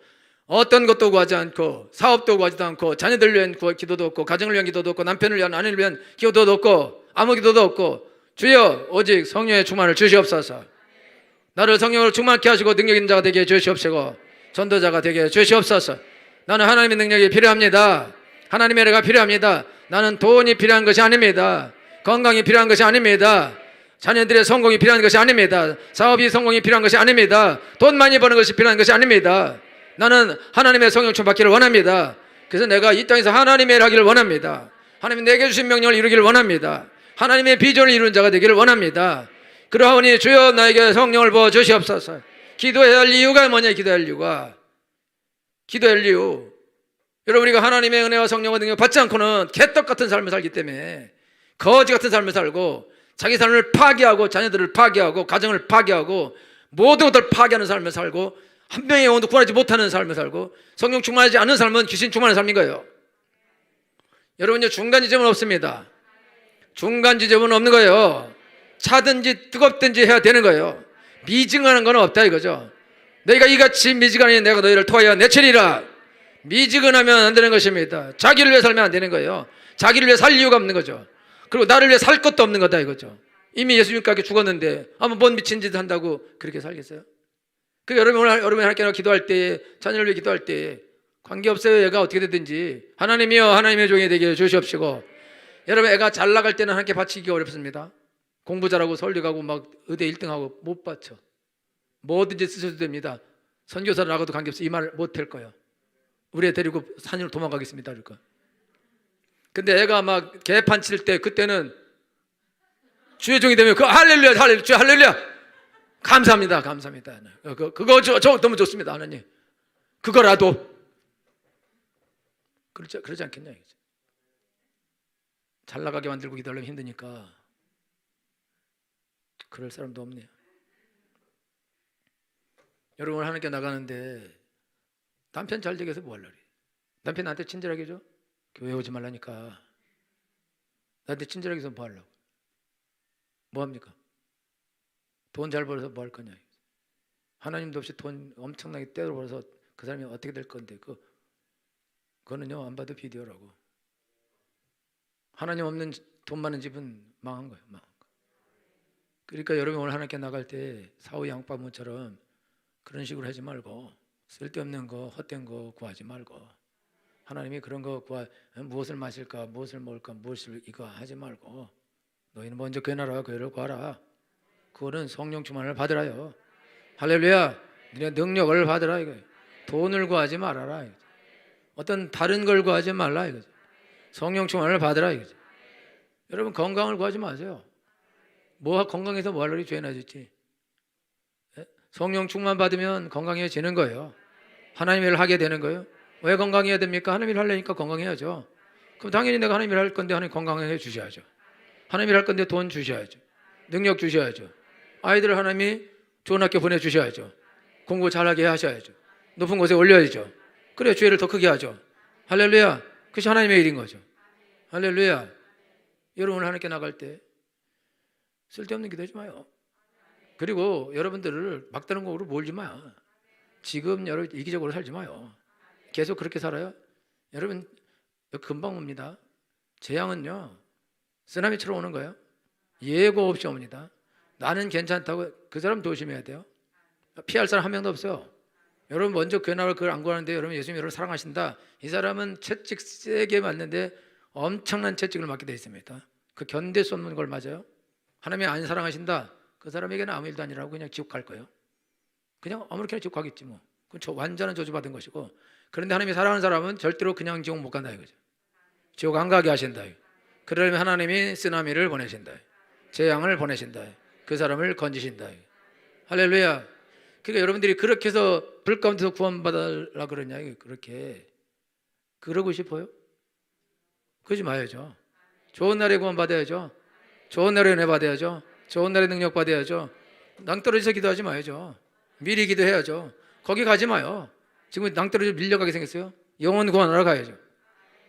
어떤 것도 구하지 않고 사업도 구하지도 않고 자녀들 위한 기도도 없고 가정을 위한 기도도 없고 남편을 위한 아내를 위한 기도도 없고 아무 기도도 없고 주여 오직 성령의 충만을 주시옵소서. 나를 성령으로 충만케 하시고 능력 있는 자가 되게 해주시옵시고 전도자가 되게 해주시옵소서. 나는 하나님의 능력이 필요합니다. 하나님의 은혜가 필요합니다. 나는 돈이 필요한 것이 아닙니다. 건강이 필요한 것이 아닙니다. 자녀들의 성공이 필요한 것이 아닙니다. 사업이 성공이 필요한 것이 아닙니다. 돈 많이 버는 것이 필요한 것이 아닙니다. 나는 하나님의 성령 충만 받기를 원합니다. 그래서 내가 이 땅에서 하나님의 일을 하기를 원합니다. 하나님 내게 주신 명령을 이루기를 원합니다. 하나님의 비전을 이루는 자가 되기를 원합니다. 그러하오니 주여 나에게 성령을 부어 주시옵소서. 기도해야 할 이유가 뭐냐? 기도할 이유. 여러분 우리가 하나님의 은혜와 성령과 능력을 받지 않고는 개떡 같은 삶을 살기 때문에 거지 같은 삶을 살고 자기 삶을 파괴하고 자녀들을 파괴하고 가정을 파괴하고 모든 것들을 파괴하는 삶을 살고 한 명의 영혼도 구원하지 못하는 삶을 살고 성령 충만하지 않는 삶은 귀신 충만한 삶인 거예요. 여러분요 중간 지점은 없습니다. 중간 지점은 없는 거예요. 차든지 뜨겁든지 해야 되는 거예요. 미증하는 건 없다 이거죠. 너희가 이같이 미지근하니 내가 너희를 토하여 내치리라. 미지근하면 안 되는 것입니다. 자기를 위해 살면 안 되는 거예요. 자기를 위해 살 이유가 없는 거죠. 그리고 나를 위해 살 것도 없는 거다 이거죠. 이미 예수님께 죽었는데 아무 뭔 미친 짓 한다고 그렇게 살겠어요? 그 여러분이 하나님께 기도할 때 자녀를 위해 기도할 때 관계없어요. 애가 어떻게 되든지 하나님이여 하나님의 종이 되게 주시옵시고. 여러분 애가 잘 나갈 때는 하나님께 바치기 어렵습니다. 공부 잘하고 서울대 가고 막 의대 1등하고 못 받쳐. 뭐든지 쓰셔도 됩니다. 선교사를 나가도 관계없어. 이 말 못 할 거예요. 우리 애 데리고 산으로 도망가겠습니다. 그러니까. 근데 애가 막 개판 칠 때 그때는 주의 종이 되면 그 할렐루야 할렐루야 주여 할렐루야 감사합니다. 그거 저 너무 좋습니다. 하나님. 그거라도 그러지 않겠냐 이거죠. 잘 나가게 만들고 기도하려면 힘드니까 그럴 사람도 없네요. 여러분 하나님께 나가는데 남편 잘 되게 해서 뭐 하려고 그래. 남편 나한테 친절하게 해줘? 교회 오지 말라니까. 나한테 친절하게 해서 뭐 하려고? 뭐 합니까? 돈 잘 벌어서 뭐 할 거냐? 하나님도 없이 돈 엄청나게 떼어 벌어서 그 사람이 어떻게 될 건데 그거는요 안 봐도 비디오라고. 하나님 없는 돈 많은 집은 망한 거예요. 망한 거. 그러니까 여러분 오늘 하나님께 나갈 때 사후 양파문처럼 그런 식으로 하지 말고 쓸데없는 거 헛된 거 구하지 말고 하나님이 그런 거 무엇을 마실까 무엇을 먹을까 무엇을 이거 하지 말고 너희는 먼저 그 나라와 교회를 구하라. 그거는 성령 충만을 받으라요. 할렐루야. 너네 능력을 받으라 이거예요. 돈을 구하지 말아라 이거죠. 어떤 다른 걸 구하지 말라 이거죠. 성령 충만을 받으라 이거죠. 여러분 건강을 구하지 마세요. 건강해서 뭐 하려고 죄나 짓지. 성령 충만 받으면 건강해지는 거예요. 하나님 일을 하게 되는 거예요. 왜 건강해야 됩니까? 하나님 일 하려니까 건강해야죠. 그럼 당연히 내가 하나님 일 할 건데 하나님 건강해 주셔야죠. 하나님 일 할 건데 돈 주셔야죠. 능력 주셔야죠. 아이들을 하나님이 좋은 학교 보내주셔야죠. 공부 잘하게 하셔야죠. 높은 곳에 올려야죠. 그래 죄를 더 크게 하죠. 할렐루야. 그것이 하나님의 일인 거죠. 할렐루야. 여러분 하나님께 나갈 때 쓸데없는 기도하지 마요. 그리고 여러분들을 막다른 곡으로 몰지 마요. 지금 여러분 이기적으로 살지 마요. 계속 그렇게 살아요. 여러분 금방 옵니다. 재앙은요 쓰나미처럼 오는 거예요. 예고 없이 옵니다. 나는 괜찮다고 그 사람 조심해야 돼요. 피할 사람 한 명도 없어요. 여러분 먼저 교회 나갈 그걸 안 구하는데 여러분 예수님 여러분 사랑하신다. 이 사람은 채찍 세게 맞는데 엄청난 채찍을 맞게 돼 있습니다. 그 견딜 수 없는 걸 맞아요. 하나님이 안 사랑하신다. 그 사람에게는 아무 일도 아니라고 그냥 지옥 갈 거예요. 그냥 아무렇게나 지옥 가겠지 뭐. 그건 완전한 저주받은 것이고. 그런데 하나님이 사랑하는 사람은 절대로 그냥 지옥 못 간다 이거죠. 지옥 안 가게 하신다. 그러려면 하나님이 쓰나미를 보내신다. 재앙을 보내신다. 그 사람을 건지신다. 할렐루야. 그러니까 여러분들이 그렇게 해서 불 가운데서 구원받으라 그러냐 그렇게 그러고 싶어요? 그러지 마야죠. 좋은 날에 구원받아야죠. 좋은 날에 은혜 받아야죠. 좋은 날에 능력 받아야죠. 낭떠러지서 기도하지 마야죠. 미리 기도해야죠. 거기 가지 마요. 지금 낭떠러지 밀려가게 생겼어요. 영혼 구원하러 가야죠.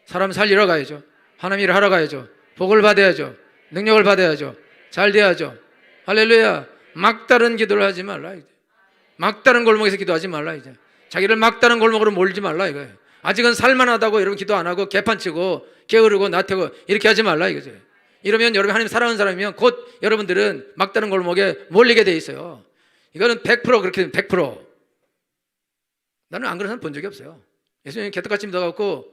사람 살리러 가야죠. 하나님 일을 하러 가야죠. 복을 받아야죠. 능력을 받아야죠. 잘 돼야죠. 할렐루야. 막다른 기도를 하지 말라 이제. 막다른 골목에서 기도하지 말라 이제. 자기를 막다른 골목으로 몰지 말라 이거예요. 아직은 살만하다고 여러분 기도 안 하고 개판치고 게으르고 나태고 이렇게 하지 말라 이거죠. 이러면 여러분 하나님 사랑하는 사람이면 곧 여러분들은 막다른 골목에 몰리게 돼 있어요. 이거는 100% 그렇게 되면 100%. 나는 안 그런 사람 본 적이 없어요. 예수님 개떡같이 믿어갖고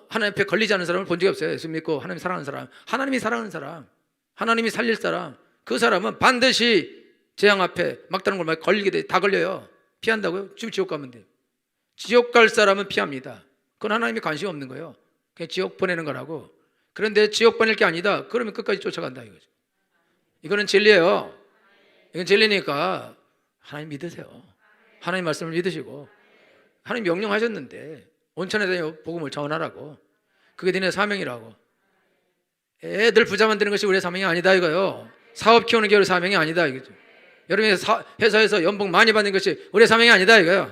하나님 앞에 걸리지 않은 사람을 본 적이 없어요. 예수 믿고 하나님 사랑하는 사람, 하나님이 사랑하는 사람, 하나님이 살릴 사람, 그 사람은 반드시 재앙 앞에 막다른 골목에 걸리게 돼. 다 걸려요. 피한다고요? 지금 지옥 가면 돼요. 지옥 갈 사람은 피합니다. 그건 하나님이 관심 없는 거예요. 그냥 지옥 보내는 거라고. 그런데 지옥 보낼 게 아니다. 그러면 끝까지 쫓아간다 이거죠. 이거는 진리예요. 이건 진리니까 하나님 믿으세요. 하나님 말씀을 믿으시고 하나님 명령하셨는데 온천에 다녀 복음을 전하라고. 그게 너네 사명이라고. 애들 부자 만드는 것이 우리의 사명이 아니다 이거요. 사업 키우는 게 우리의 사명이 아니다 이거죠. 여러분이 회사에서 연봉 많이 받는 것이 우리의 사명이 아니다 이거요.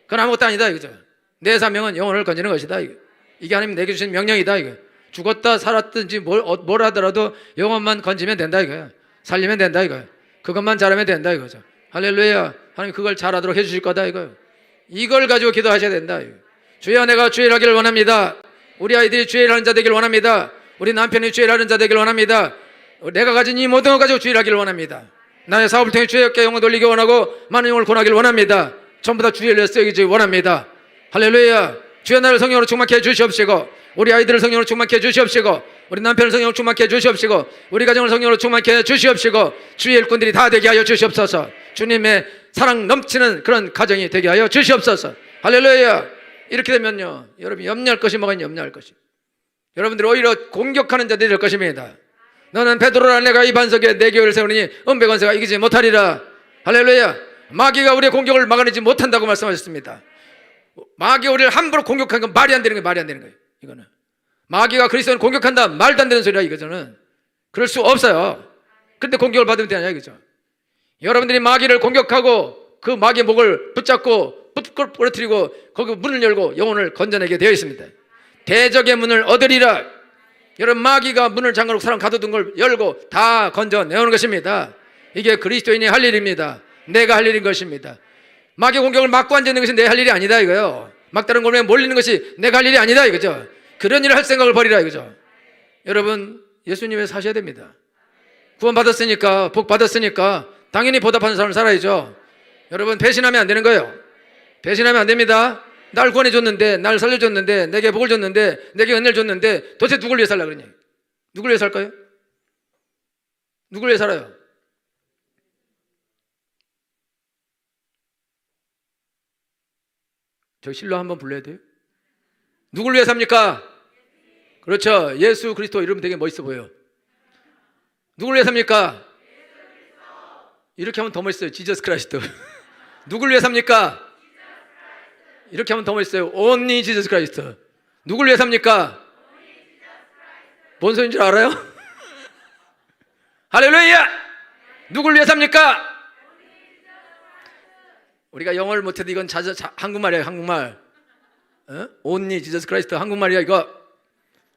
그건 아무것도 아니다 이거죠. 내 사명은 영혼을 건지는 것이다 이거. 이게 하나님 내게 주신 명령이다 이거. 죽었다 살았든지 뭘 하더라도 영혼만 건지면 된다 이거야. 살리면 된다 이거야. 그것만 잘하면 된다 이거죠. 할렐루야. 하나님 그걸 잘하도록 해주실 거다 이거요. 이걸 가지고 기도하셔야 된다 이거. 주여 내가 주일하기를 원합니다. 우리 아이들이 주일하는 자 되길 원합니다. 우리 남편이 주일하는 자 되길 원합니다. 내가 가진 이 모든 걸 가지고 주일하기를 원합니다. 나의 사업을 통해 주의 영광 영광 돌리기 원하고 많은 영혼을 구원하기를 원합니다. 전부 다 주의 일에 쓰이기 원합니다. 할렐루야. 주여 나를 성령으로 충만케 해주시옵시고 우리 아이들을 성령으로 충만케 해주시옵시고 우리 남편을 성령으로 충만케 해주시옵시고 우리 가정을 성령으로 충만케 해주시옵시고 주의 일꾼들이 다 되게 하여 주시옵소서. 주님의 사랑 넘치는 그런 가정이 되게 하여 주시옵소서. 할렐루야. 이렇게 되면요 여러분 염려할 것이 뭐가 있냐. 염려할 것이 여러분들이 오히려 공격하는 자들이 될 것입니다. 너는 베드로라 내가 이 반석에 내 교회를 세우니 은백원세가 이기지 못하리라. 할렐루야. 마귀가 우리의 공격을 막아내지 못한다고 말씀하셨습니다. 마귀가 우리를 함부로 공격하는 건 말이 안 되는 거예요. 말이 안 되는 거예요. 이거는 마귀가 그리스도를 공격한다 말도 안 되는 소리야 이거는. 그럴 수 없어요. 그런데 공격을 받으면 되냐 이거죠. 여러분들이 마귀를 공격하고 그 마귀의 목을 붙잡고 부러뜨리고 거기 문을 열고 영혼을 건져내게 되어 있습니다. 대적의 문을 얻으리라. 여러분, 마귀가 문을 잠가놓고 사람 가둬둔 걸 열고 다 건져내오는 것입니다. 이게 그리스도인이 할 일입니다. 내가 할 일인 것입니다. 마귀 공격을 막고 앉아있는 것이 내 할 일이 아니다 이거요. 막다른 골에 몰리는 것이 내가 할 일이 아니다 이거죠. 그런 일을 할 생각을 버리라 이거죠. 여러분, 예수님에 사셔야 됩니다. 구원 받았으니까, 복 받았으니까 당연히 보답하는 삶을 살아야죠. 여러분, 배신하면 안 되는 거예요. 배신하면 안 됩니다. 날 구원해 줬는데, 날 살려줬는데, 내게 복을 줬는데, 내게 은혜를 줬는데 도대체 누굴 위해 살라 그러냐? 누굴 위해 살까요? 누굴 위해 살아요? 저 실로 한번 불러야 돼요? 누굴 위해 삽니까? 그렇죠. 예수 그리스도 이러면 되게 멋있어 보여요. 누굴 위해 삽니까? 이렇게 하면 더 멋있어요. 지저스 크라이스트. 누굴 위해 삽니까? 이렇게 하면 더 멋있어요. only Jesus Christ. 누굴 위해 삽니까? 뭔 소리인 줄 알아요? 할렐루야! 누굴 위해 삽니까? 우리가 영어를 못해도 이건 한국말이에요. 한국말. 어? only Jesus Christ 한국말이야 이거.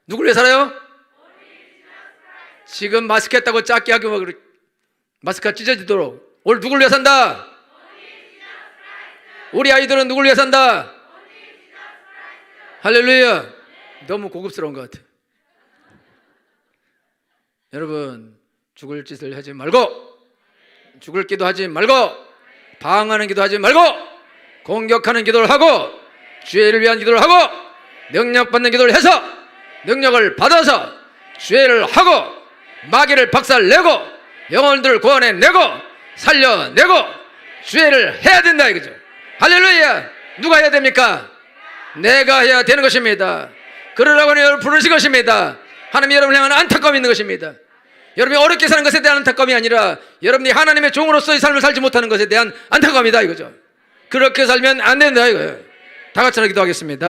누굴 위해 살아요? 지금 마스크 했다고 작게 하고 마스크가 찢어지도록. 오늘 누굴 위해 산다? 우리 아이들은 누굴 위해 산다? 할렐루야. 너무 고급스러운 것 같아. 여러분, 죽을 짓을 하지 말고, 죽을 기도하지 말고, 방황하는 기도하지 말고, 공격하는 기도를 하고, 죄를 위한 기도를 하고, 능력받는 기도를 해서 능력을 받아서 죄를 하고 마귀를 박살내고 영혼들을 구원해내고 살려내고 죄를 해야 된다 이거죠. 할렐루야. 누가 해야 됩니까? 내가 해야 되는 것입니다. 그러라고 여러분을 부르신 것입니다. 하나님이 여러분을 향한 안타까움이 있는 것입니다. 여러분이 어렵게 사는 것에 대한 안타까움이 아니라 여러분이 하나님의 종으로서의 삶을 살지 못하는 것에 대한 안타까움이다 이거죠. 그렇게 살면 안 된다 이거예요. 다 같이 기도하겠습니다.